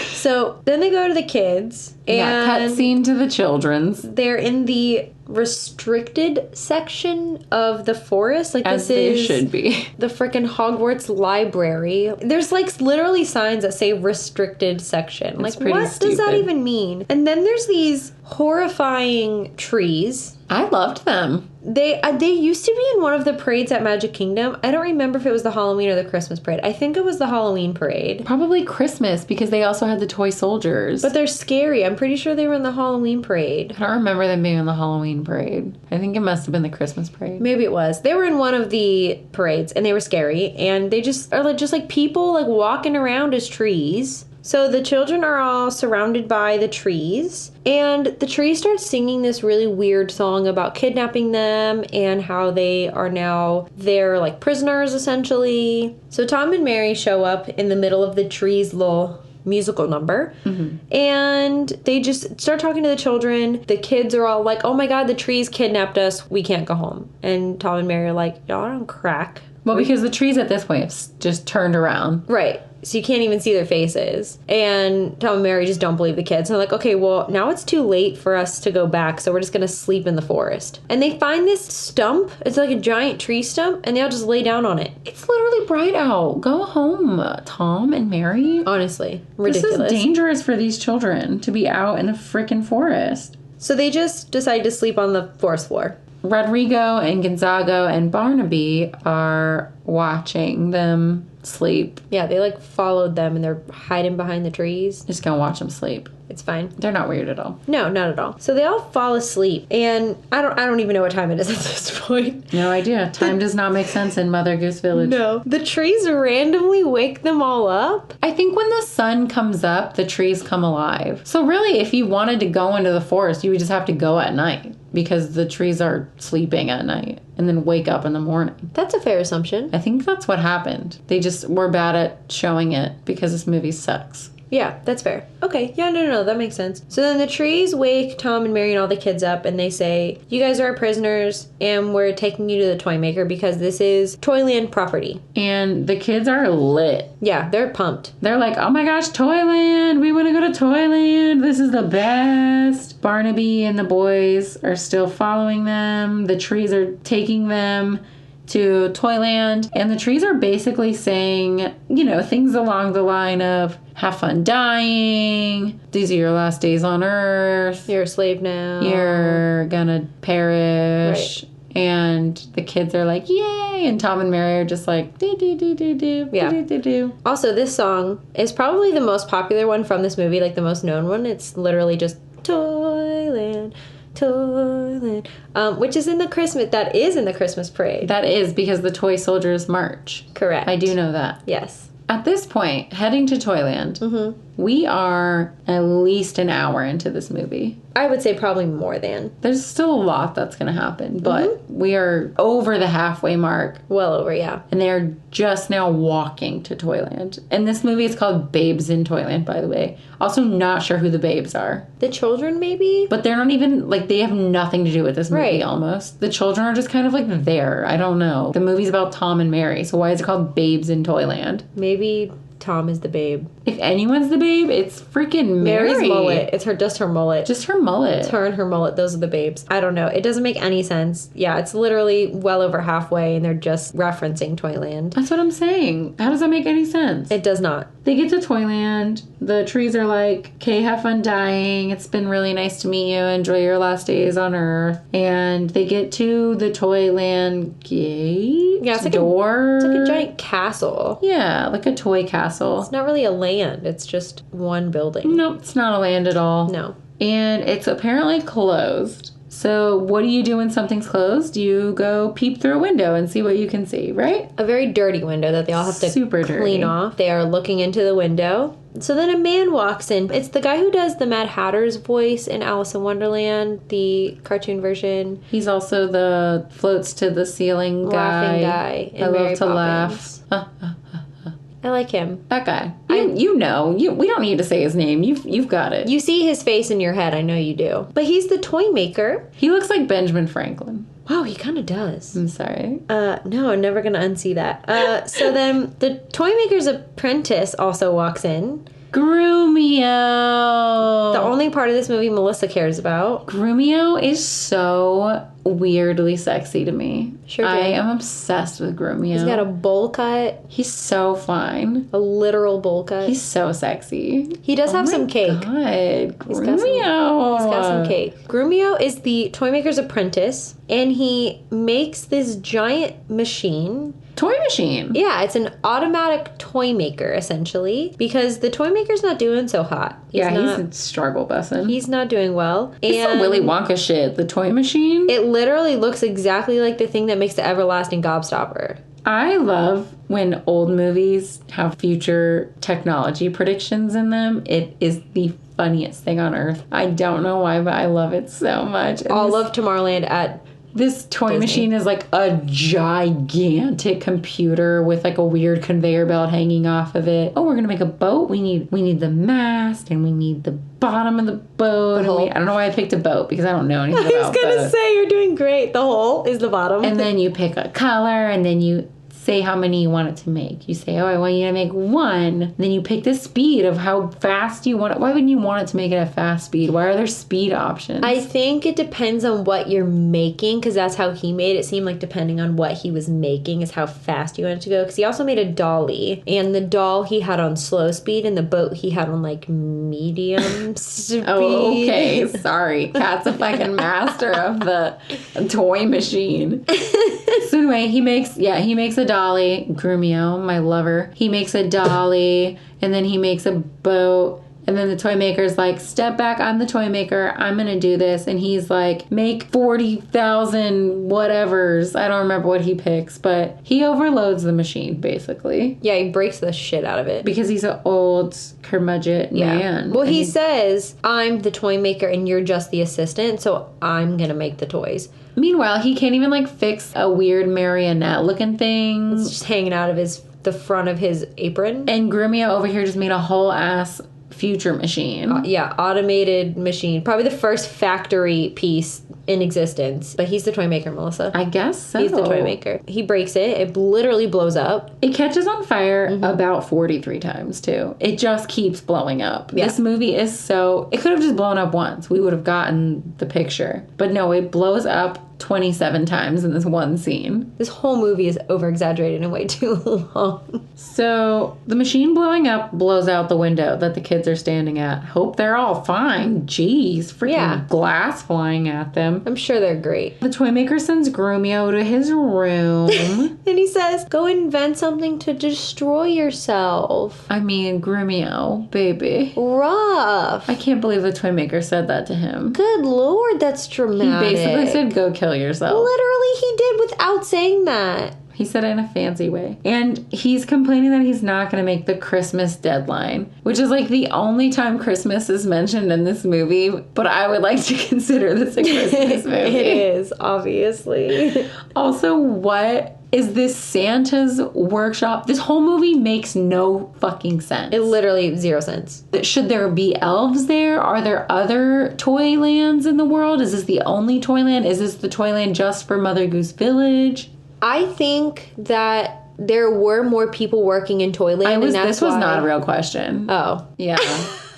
So then they go to the kids. And cut scene to the children's. They're in the restricted section of the forest. Like, as this they should be. The frickin' Hogwarts library. There's like literally signs that say restricted section. Like, what does that even mean? And then there's these horrifying trees. I loved them. They used to be in one of the parades at Magic Kingdom. I don't remember if it was the Halloween or the Christmas parade. I think it was the Halloween parade. Probably Christmas, because they also had the toy soldiers. But they're scary. I'm pretty sure they were in the Halloween parade. I don't remember them being in the Halloween parade. I think it must have been the Christmas parade. Maybe it was. They were in one of the parades, and they were scary. And they just are like people like walking around as trees. So the children are all surrounded by the trees, and the trees start singing this really weird song about kidnapping them and how they are now their like prisoners essentially. So Tom and Mary show up in the middle of the trees' little musical number, and they just start talking to the children. The kids are all like, oh my god, the trees kidnapped us, we can't go home. And Tom and Mary are like, y'all are on crack. Well, because the trees at this point have just turned around. Right. so you can't even see their faces. And Tom and Mary just don't believe the kids. So they're like, okay, well, now it's too late for us to go back, so we're just gonna sleep in the forest. And they find this stump. It's like a giant tree stump, and they all just lay down on it. It's literally bright out. Go home, Tom and Mary. Honestly, ridiculous. This is dangerous for these children to be out in the frickin' forest. So they just decide to sleep on the forest floor. Rodrigo and Gonzago and Barnaby are watching them sleep. Yeah, they like followed them and they're hiding behind the trees. Just gonna watch them sleep. It's fine. They're not weird at all. No, not at all. So they all fall asleep, and I don't even know what time it is at this point. No idea. Time does not make sense in Mother Goose Village. No. The trees randomly wake them all up. I think when the sun comes up, the trees come alive. So really, if you wanted to go into the forest, you would just have to go at night because the trees are sleeping at night and then wake up in the morning. That's a fair assumption. I think that's what happened. They just were bad at showing it because this movie sucks. Yeah, that's fair. Okay, yeah, no, that makes sense. So then the trees wake Tom and Mary and all the kids up, and they say, you guys are our prisoners, and we're taking you to the toy maker because this is Toyland property. And the kids are lit. Yeah, they're pumped. They're like, oh my gosh, Toyland! We want to go to Toyland! This is the best! Barnaby and the boys are still following them. The trees are taking them to Toyland, and the trees are basically saying, things along the line of, have fun dying, these are your last days on Earth, you're a slave now, you're gonna perish. Right. And the kids are like, yay, and Tom and Mary are just like, do. Yeah. Also, this song is probably the most popular one from this movie, like the most known one. It's literally just Toyland, which is in the Christmas parade. That is because the toy soldiers march. Correct. I do know that. Yes. At this point, heading to Toyland, we are at least an hour into this movie. I would say probably more than. There's still a lot that's going to happen, but we are over the halfway mark. Well over, yeah. And they're just now walking to Toyland. And this movie is called Babes in Toyland, by the way. Also not sure who the babes are. The children, maybe? But they're not even, they have nothing to do with this movie, right. Almost. The children are just kind of, there. I don't know. The movie's about Tom and Mary, so why is it called Babes in Toyland? Maybe Tom is the babe. If anyone's the babe, it's freaking Mary. Mary's mullet. It's just her mullet. Just her mullet. It's her and her mullet. Those are the babes. I don't know. It doesn't make any sense. Yeah, it's literally well over halfway, and they're just referencing Toyland. That's what I'm saying. How does that make any sense? It does not. They get to Toyland. The trees are like, okay, have fun dying. It's been really nice to meet you. Enjoy your last days on Earth. And they get to the Toyland gate. Yeah, it's like door. It's like a giant castle. Yeah, like a toy castle. It's not really a land. It's just one building. Nope, it's not a land at all. No. And it's apparently closed. So what do you do when something's closed? You go peep through a window and see what you can see, right? A very dirty window that they all have to clean off. They are looking into the window. So then a man walks in. It's the guy who does the Mad Hatter's voice in Alice in Wonderland, the cartoon version. He's also the floats to the ceiling laughing guy in I Mary love to Poppins. laugh. I like him. That guy. We don't need to say his name. You've got it. You see his face in your head. I know you do. But he's the toy maker. He looks like Benjamin Franklin. Wow, he kind of does. I'm sorry. No, I'm never going to unsee that. So then the toy maker's apprentice also walks in. Grumio. The only part of this movie Melissa cares about. Grumio is so weirdly sexy to me. Sure. I am obsessed with Grumio. He's got a bowl cut. He's so fine. A literal bowl cut. He's so sexy. He does have some cake. God, Grumio. He's got some cake. Grumio is the toy maker's apprentice, and he makes this giant machine. Toy machine. Yeah, it's an automatic toy maker, essentially, because the toy maker's not doing so hot. He's struggle bussin'. He's not doing well. It's some Willy Wonka shit. The toy machine. It literally looks exactly like the thing that makes the everlasting gobstopper. I love when old movies have future technology predictions in them. It is the funniest thing on earth. I don't know why, but I love it so much. And all of Tomorrowland at this toy Disney. machine is like a gigantic computer with like a weird conveyor belt hanging off of it. Oh, we're gonna make a boat. We need the mast and we need the bottom of the boat. I don't know why I picked a boat because I don't know anything about boats. I was gonna say you're doing great. The hole is the bottom. And then you pick a color and then you say how many you want it to make. You say, oh, I want you to make 1. Then you pick the speed of how fast you want it. Why wouldn't you want it to make it at fast speed? Why are there speed options? I think it depends on what you're making, because that's how he made it seem like depending on what he was making is how fast you want it to go. Because he also made a dolly, and the doll he had on slow speed, and the boat he had on like medium speed. Oh, okay. Sorry. Kat's a fucking master of the toy machine. So anyway, he makes a dolly. Grumio, my lover. He makes a dolly, and then he makes a boat. And then the toy maker's like, step back, I'm the toy maker, I'm gonna do this. And he's like, make 40,000 whatevers. I don't remember what he picks, but he overloads the machine, basically. Yeah, he breaks the shit out of it. Because he's an old curmudgeon man. Well, he says, I'm the toy maker and you're just the assistant, so I'm gonna make the toys. Meanwhile, he can't even like fix a weird marionette looking thing. It's just hanging out of the front of his apron. And Grumio over here just made a whole ass future machine. Automated machine. Probably the first factory piece in existence. But he's the toy maker, Melissa. I guess so. He's the toy maker. He breaks it. It literally blows up. It catches on fire about 43 times, too. It just keeps blowing up. Yeah. This movie is so... It could have just blown up once. We would have gotten the picture. But no, it blows up 27 times in this one scene. This whole movie is over-exaggerated and way too long. So, the machine blowing up blows out the window that the kids are standing at. Hope they're all fine. Jeez, freaking glass flying at them. I'm sure they're great. The toy maker sends Grumio to his room. And he says, go invent something to destroy yourself. I mean, Grumio, baby. Rough. I can't believe the toy maker said that to him. Good Lord, that's dramatic. He basically said, go kill yourself. Literally, he did without saying that. He said it in a fancy way. And he's complaining that he's not going to make the Christmas deadline, which is like the only time Christmas is mentioned in this movie. But I would like to consider this a Christmas movie. It is, obviously. Also, what is this Santa's workshop? This whole movie makes no fucking sense. It literally 0 sense. Should there be elves there? Are there other Toylands in the world? Is this the only Toyland? Is this the Toyland just for Mother Goose Village? I think that there were more people working in Toyland. This was not a real question. Oh. Yeah.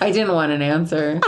I didn't want an answer.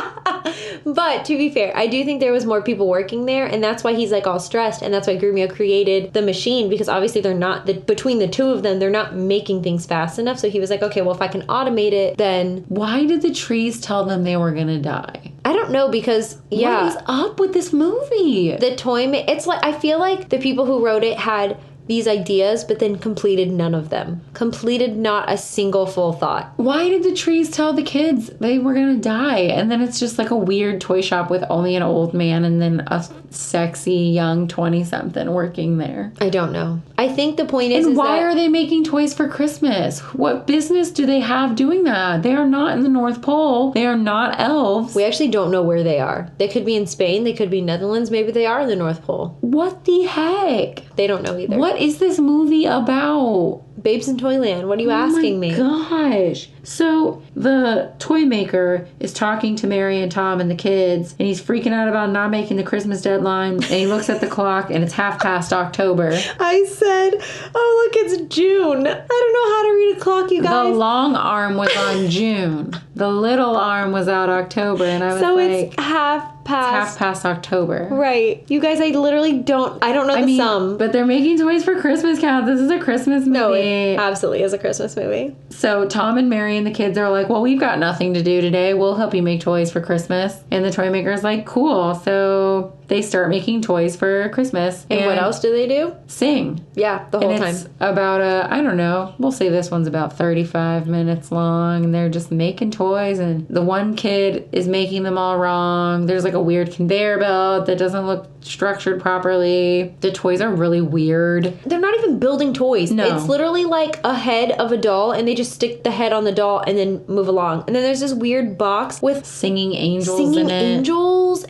But to be fair, I do think there was more people working there, and that's why he's like all stressed, and that's why Grumio created the machine, because obviously they're not, between the two of them, they're not making things fast enough. So he was like, okay, well, if I can automate it, then... Why did the trees tell them they were gonna die? I don't know, because, yeah. What is up with this movie? The it's like, I feel like the people who wrote it had these ideas, but then completed none of them. Completed not a single full thought. Why did the trees tell the kids they were gonna die? And then it's just like a weird toy shop with only an old man and then a sexy young 20-something working there. I don't know. I think the point is... And why are they making toys for Christmas? What business do they have doing that? They are not in the North Pole. They are not elves. We actually don't know where they are. They could be in Spain. They could be Netherlands. Maybe they are in the North Pole. What the heck? They don't know either. What is this movie about? Babes in Toyland. What are you asking me? Oh my gosh. So the toy maker is talking to Mary and Tom and the kids, and he's freaking out about not making the Christmas deadline, and he looks at the clock and it's half past October. I said, oh look, it's June. I don't know how to read a clock, you guys. The long arm was on June. The little arm was out October, and I was so like... it's half past October. Right. You guys, I don't know the sum. But they're making toys for Christmas, Kat. This is a Christmas movie. No, it absolutely is a Christmas movie. So Tom and Mary and the kids are like, well, we've got nothing to do today. We'll help you make toys for Christmas. And the toy maker's like, cool. So they start making toys for Christmas. And what else do they do? Sing. Yeah, the whole time. It's about I don't know, we'll say this one's about 35 minutes long, and they're just making toys, and the one kid is making them all wrong. There's like a weird conveyor belt that doesn't look structured properly. The toys are really weird. They're not even building toys. No. It's literally like a head of a doll, and they just stick the head on the doll and then move along. And then there's this weird box with singing angels in it.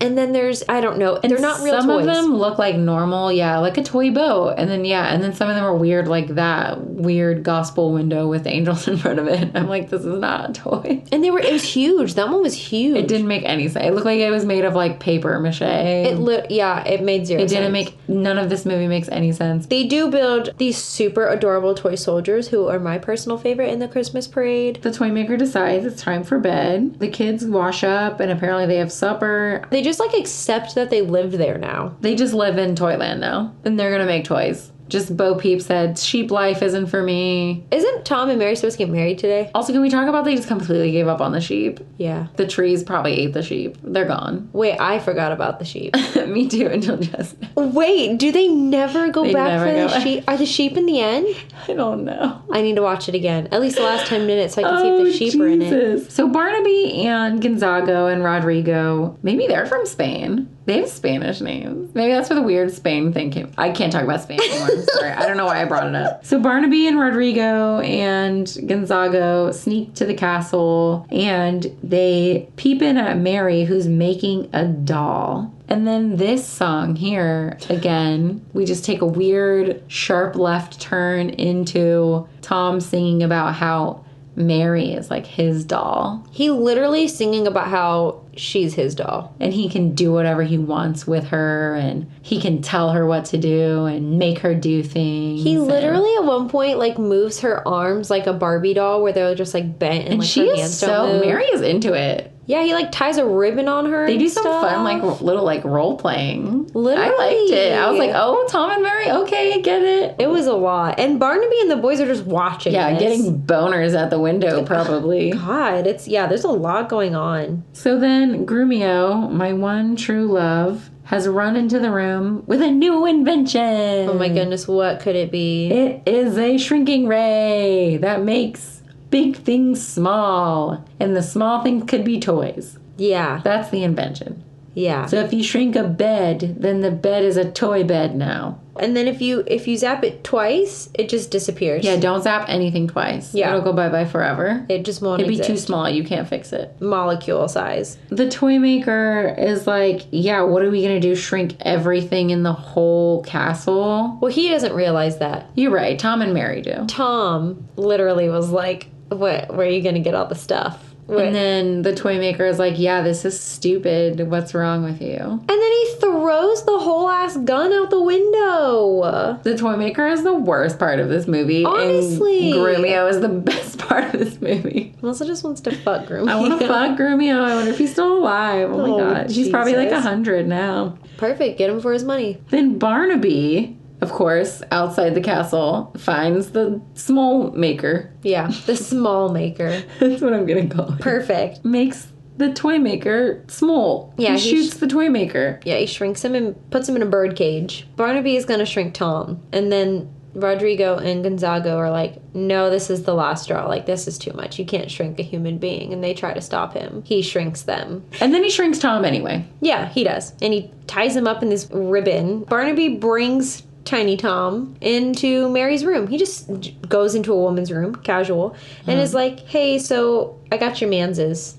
And then there's, I don't know, they're not real toys. Some of them look like normal, like a toy boat. And then some of them are weird, like that weird gospel window with angels in front of it. I'm like, this is not a toy. And it was huge. That one was huge. It didn't make any sense. It looked like it was made of like paper mache. I Yeah, it made zero sense. It didn't make... None of this movie makes any sense. They do build these super adorable toy soldiers who are my personal favorite in the Christmas parade. The toy maker decides it's time for bed. The kids wash up and apparently they have supper. They just like accept that they live there now. They just live in Toyland now. And they're gonna make toys. Just Bo Peep said, sheep life isn't for me. Isn't Tom and Mary supposed to get married today? Also, can we talk about they just completely gave up on the sheep? Yeah. The trees probably ate the sheep. They're gone. Wait, I forgot about the sheep. Me too, until just now. Wait, do they never go back for the go. sheep? Are the sheep in the end? I don't know. I need to watch it again. At least the last 10 minutes so I can see if the sheep are in it. So Barnaby and Gonzago and Rodrigo, maybe they're from Spain. They have Spanish names. Maybe that's where the weird Spain thing came. I can't talk about Spain anymore. I'm sorry. I don't know why I brought it up. So Barnaby and Rodrigo and Gonzago sneak to the castle and they peep in at Mary, who's making a doll. And then this song here, again, we just take a weird, sharp left turn into Tom singing about how Mary is like his doll. He literally singing about how she's his doll. And he can do whatever he wants with her and he can tell her what to do and make her do things. He literally at one point like moves her arms like a Barbie doll where they're just like bent and like she her is hands don't move. Mary is into it. Yeah, he like ties a ribbon on her. They and do some stuff. fun like little like role playing. Literally. I liked it. I was like, oh, Tom and Mary, okay, I get it. It was a lot. And Barnaby and the boys are just watching this. Getting boners at the window probably. God, there's a lot going on. So then Grumio, my one true love, has run into the room with a new invention. Oh my goodness, what could it be? It is a shrinking ray that makes big things small. And the small things could be toys. Yeah. That's the invention. Yeah. So if you shrink a bed, then the bed is a toy bed now. And then if you zap it twice, it just disappears. Yeah, don't zap anything twice. Yeah. It'll go bye-bye forever. It just won't It'd be exist. too small. You can't fix it. Molecule size. The toy maker is like, yeah, what are we going to do? Shrink everything in the whole castle? Well, he doesn't realize that. You're right. Tom and Mary do. Tom literally was like, where are you going to get all the stuff? And then the toy maker is like, yeah, this is stupid. What's wrong with you? And then he throws the whole ass gun out the window. The toy maker is the worst part of this movie. Honestly. And Grumio is the best part of this movie. Melissa just wants to fuck Grumio. I want to fuck Grumio. I wonder if he's still alive. Oh my God. He's probably like Jesus. 100 now. Perfect. Get him for his money. Then Barnaby, of course, outside the castle, finds the small maker. Yeah, the small maker. That's what I'm going to call it. Perfect. Makes the toy maker small. Yeah, he shoots the toy maker. Yeah, he shrinks him and puts him in a bird cage. Barnaby is going to shrink Tom. And then Rodrigo and Gonzago are like, no, this is the last straw. Like, this is too much. You can't shrink a human being. And they try to stop him. He shrinks them. And then he shrinks Tom anyway. Yeah, he does. And he ties him up in this ribbon. Barnaby brings Tiny Tom into Mary's room. He just goes into a woman's room, casual, and is like, hey, so I got your manses.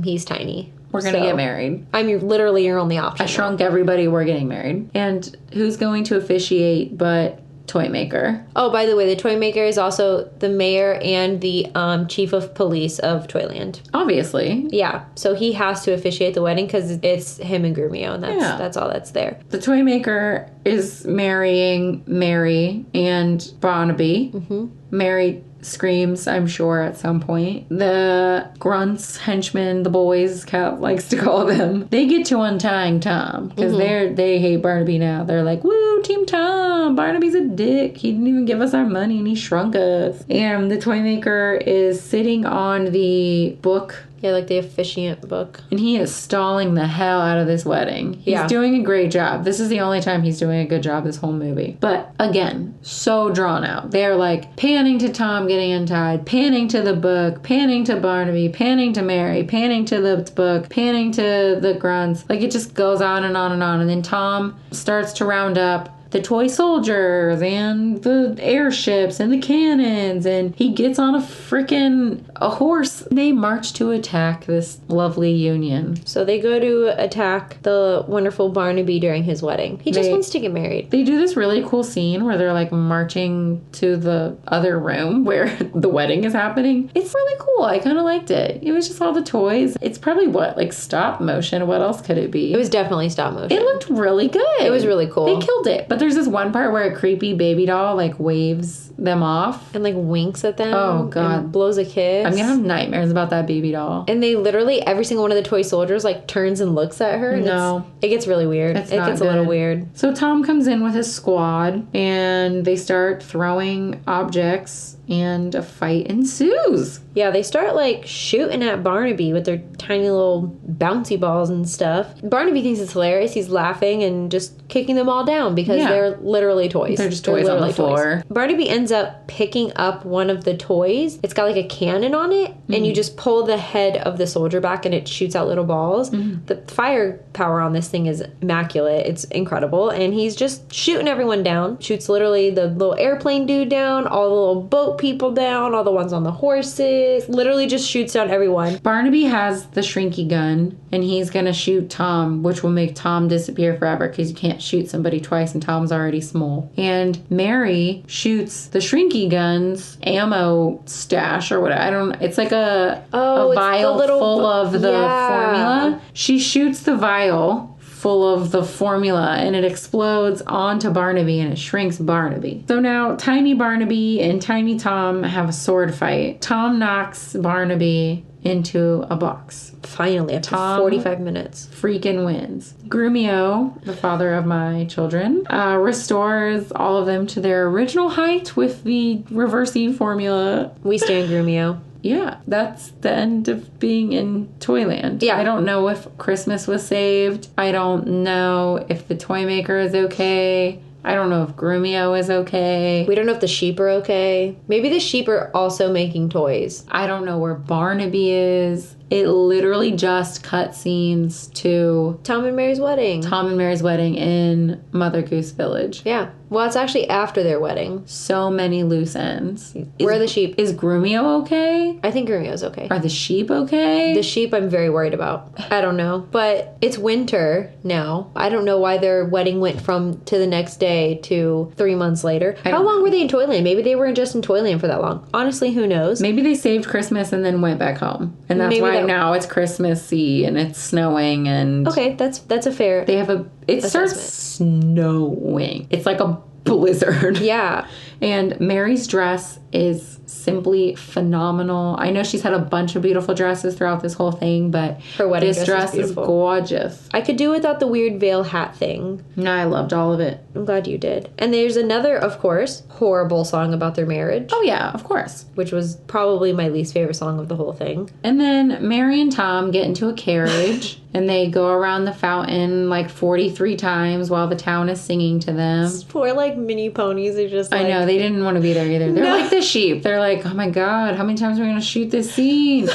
He's tiny. We're going to get married. I'm literally your only option. I shrunk everybody. We're getting married. And who's going to officiate but toy maker? Oh, by the way, the toy maker is also the mayor and the chief of police of Toyland. Obviously. Yeah, so he has to officiate the wedding because it's him and Grumio, and that's all that's there. The toy maker is marrying Mary and Barnaby. Mm-hmm. Mary screams, I'm sure, at some point. The grunts, henchmen, the boys, Cap likes to call them, they get to untying Tom because they hate Barnaby now. They're like, woo, Team Tom, Barnaby's a dick. He didn't even give us our money and he shrunk us. And the toy maker is sitting on the book. Yeah, like the officiant book. And he is stalling the hell out of this wedding. He's doing a great job. This is the only time he's doing a good job this whole movie. But again, so drawn out. They're like panning to Tom getting untied, panning to the book, panning to Barnaby, panning to Mary, panning to the book, panning to the grunts. Like it just goes on and on and on. And then Tom starts to round up the toy soldiers and the airships and the cannons, and he gets on a horse. They march to attack this lovely union. So they go to attack the wonderful Barnaby during his wedding. He just wants to get married. They do this really cool scene where they're like marching to the other room where the wedding is happening. It's really cool. I kind of liked it. It was just all the toys. It's probably like stop motion. What else could it be? It was definitely stop motion. It looked really good. It was really cool. They killed it. But there's this one part where a creepy baby doll like waves them off. And like winks at them. Oh, God. And blows a kiss. I'm going to have nightmares about that baby doll. And they literally, every single one of the toy soldiers like turns and looks at her. And No. it gets really weird. It gets a little weird. So Tom comes in with his squad and they start throwing objects and a fight ensues. Yeah, they start like shooting at Barnaby with their tiny little bouncy balls and stuff. Barnaby thinks it's hilarious. He's laughing and just kicking them all down because they're literally toys. They're just toys on the floor. Barnaby ends up picking up one of the toys. It's got like a cannon on it, and you just pull the head of the soldier back and it shoots out little balls. The firepower on this thing is immaculate. It's incredible. And he's just shooting everyone down. Shoots literally the little airplane dude down, all the little boat people down, all the ones on the horses. Literally just shoots down everyone. Barnaby has the shrinky gun, and he's gonna shoot Tom, which will make Tom disappear forever because you can't shoot somebody twice and Tom's already small. And Mary shoots the shrinky gun's ammo stash or whatever. I don't know. It's like a vial full of the formula. She shoots the vial full of the formula and it explodes onto Barnaby and it shrinks Barnaby. So now Tiny Barnaby and Tiny Tom have a sword fight. Tom knocks Barnaby into a box. Finally, after 45 minutes. Freaking wins. Grumio, the father of my children, restores all of them to their original height with the reverse-E formula. We stand Grumio. Yeah, that's the end of being in Toyland. Yeah. I don't know if Christmas was saved. I don't know if the toy maker is okay. I don't know if Grumio is okay. We don't know if the sheep are okay. Maybe the sheep are also making toys. I don't know where Barnaby is. It literally just cut scenes to Tom and Mary's wedding. Tom and Mary's wedding in Mother Goose Village. Yeah. Well, it's actually after their wedding. So many loose ends. Where are the sheep? Is Grumio okay? I think Grumio's okay. Are the sheep okay? The sheep I'm very worried about. I don't know. But it's winter now. I don't know why their wedding went from to the next day to 3 months later. How long were they in Toyland? Maybe they weren't just in Toyland for that long. Honestly, who knows? Maybe they saved Christmas and then went back home. And that's why now it's Christmassy and it's snowing and... Okay, that's a fair... They have It starts snowing. It's like a blizzard. Yeah. And Mary's dress is simply phenomenal. I know she's had a bunch of beautiful dresses throughout this whole thing, but her wedding dress is gorgeous. I could do without the weird veil hat thing. No, I loved all of it. I'm glad you did. And there's another, of course, horrible song about their marriage. Oh, yeah, of course. Which was probably my least favorite song of the whole thing. And then Mary and Tom get into a carriage and they go around the fountain like 43 times while the town is singing to them. Poor, like, mini ponies are just like... I know, they didn't want to be there either. They're like the sheep. They're like, oh my God, how many times are we going to shoot this scene?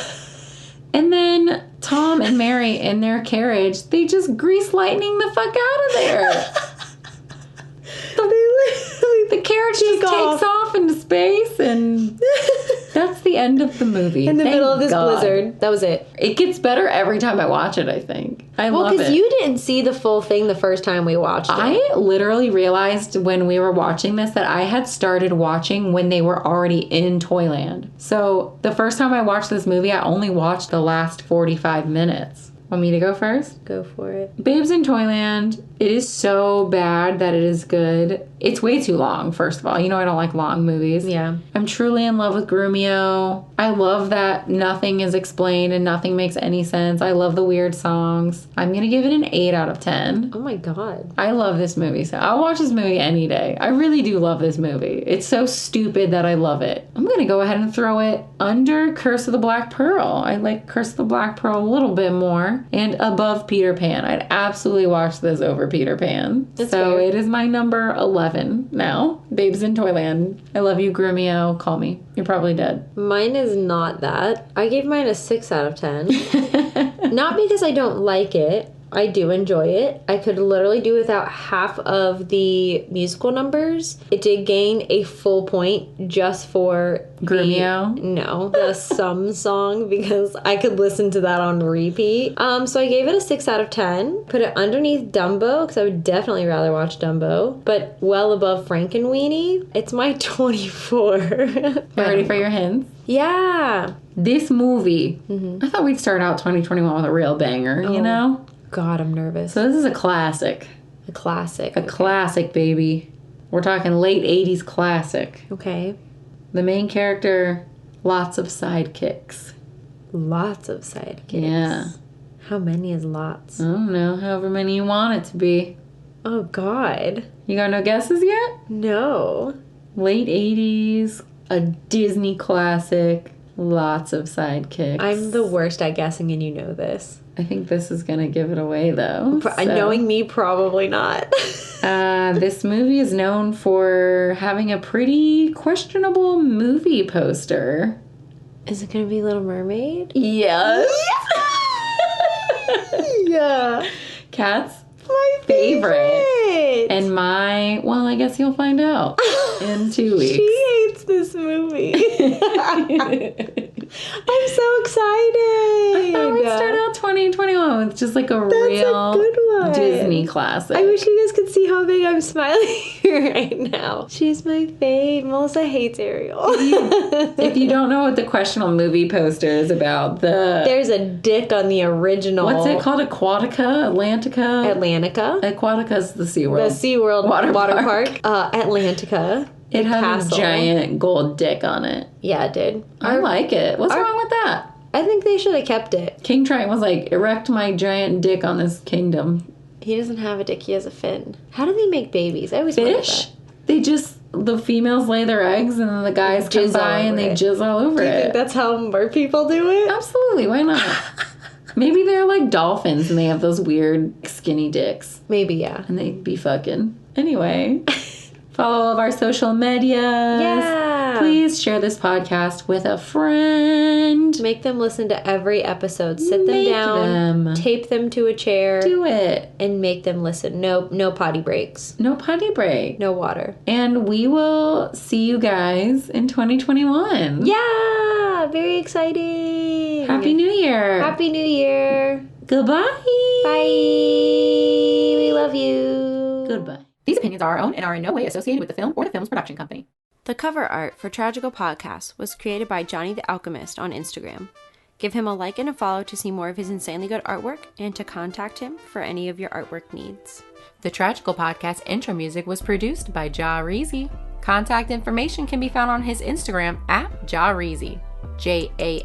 And then Tom and Mary in their carriage, they just grease lightning the fuck out of there. The carriage just takes off into space, and that's the end of the movie. In the middle of this blizzard. That was it. It gets better every time I watch it, I think. I love it. Well, because you didn't see the full thing the first time we watched it. I literally realized when we were watching this that I had started watching when they were already in Toyland. So the first time I watched this movie, I only watched the last 45 minutes. Want me to go first? Go for it. Babes in Toyland. It is so bad that it is good. It's way too long, first of all. You know I don't like long movies. Yeah. I'm truly in love with Grumio. I love that nothing is explained and nothing makes any sense. I love the weird songs. I'm going to give it an 8 out of 10. Oh my God. I love this movie. So I'll watch this movie any day. I really do love this movie. It's so stupid that I love it. I'm going to go ahead and throw it under Curse of the Black Pearl. I like Curse of the Black Pearl a little bit more. And above Peter Pan. I'd absolutely watch this over Peter Pan. That's so fair. it is my number 11 now. Babes in Toyland. I love you, Grumio. Call me. You're probably dead. Mine is not that. I gave mine a 6 out of 10. Not because I don't like it. I do enjoy it. I could literally do without half of the musical numbers. It did gain a full point just for the Some song, because I could listen to that on repeat. So I gave it a 6 out of 10. Put it underneath Dumbo, because I would definitely rather watch Dumbo, but well above Frankenweenie. It's my 24. You ready for your hints? Yeah. This movie, I thought we'd start out 2021 with a real banger, you know? God, I'm nervous. So this is a classic. A classic. A classic, baby. We're talking late 80s classic. Okay. The main character, lots of sidekicks. Lots of sidekicks. Yeah. How many is lots? I don't know, however many you want it to be. Oh, God. You got no guesses yet? No. Late 80s, a Disney classic, lots of sidekicks. I'm the worst at guessing, and you know this. I think this is going to give it away, though. Knowing me, probably not. This movie is known for having a pretty questionable movie poster. Is it going to be Little Mermaid? Yes. Yeah. Cat's My favorite. And I guess you'll find out in 2 weeks. She hates this movie. I'm so excited. I thought we'd start out 2021 with just like a That's real a good one. Disney classic. I wish you guys could see how big I'm smiling right now. She's my fave. Melissa hates Ariel. If you don't know what the questionable movie poster is about, there's a dick on the original. What's it called? Atlantica? Atlantica. Aquatica's the SeaWorld. The SeaWorld water park. Atlantica. It had a giant gold dick on it. Yeah, it did. I like it. What's wrong with that? I think they should have kept it. King Triton was like, erect my giant dick on this kingdom. He doesn't have a dick, he has a fin. How do they make babies? I always wondered Fish? that. The females lay their eggs and then the guys come by and they jizz all over it. Do you think that's how more people do it? Absolutely, why not? Maybe they're like dolphins and they have those weird skinny dicks. Maybe, yeah. And they be fucking. Anyway. Follow all of our social medias. Yeah. Please share this podcast with a friend. Make them listen to every episode. Sit them down. Tape them to a chair. Do it. And make them listen. No potty breaks. No potty break. No water. And we will see you guys in 2021. Yeah. Very exciting. Happy New Year. Happy New Year. Goodbye. Bye. We love you. Goodbye. These opinions are our own and are in no way associated with the film or the film's production company. The cover art for Tragical Podcast was created by Johnny the Alchemist on Instagram. Give him a like and a follow to see more of his insanely good artwork and to contact him for any of your artwork needs. The Tragical Podcast intro music was produced by Jahreezy. Contact information can be found on his Instagram at Jahreezy. Jahreezy.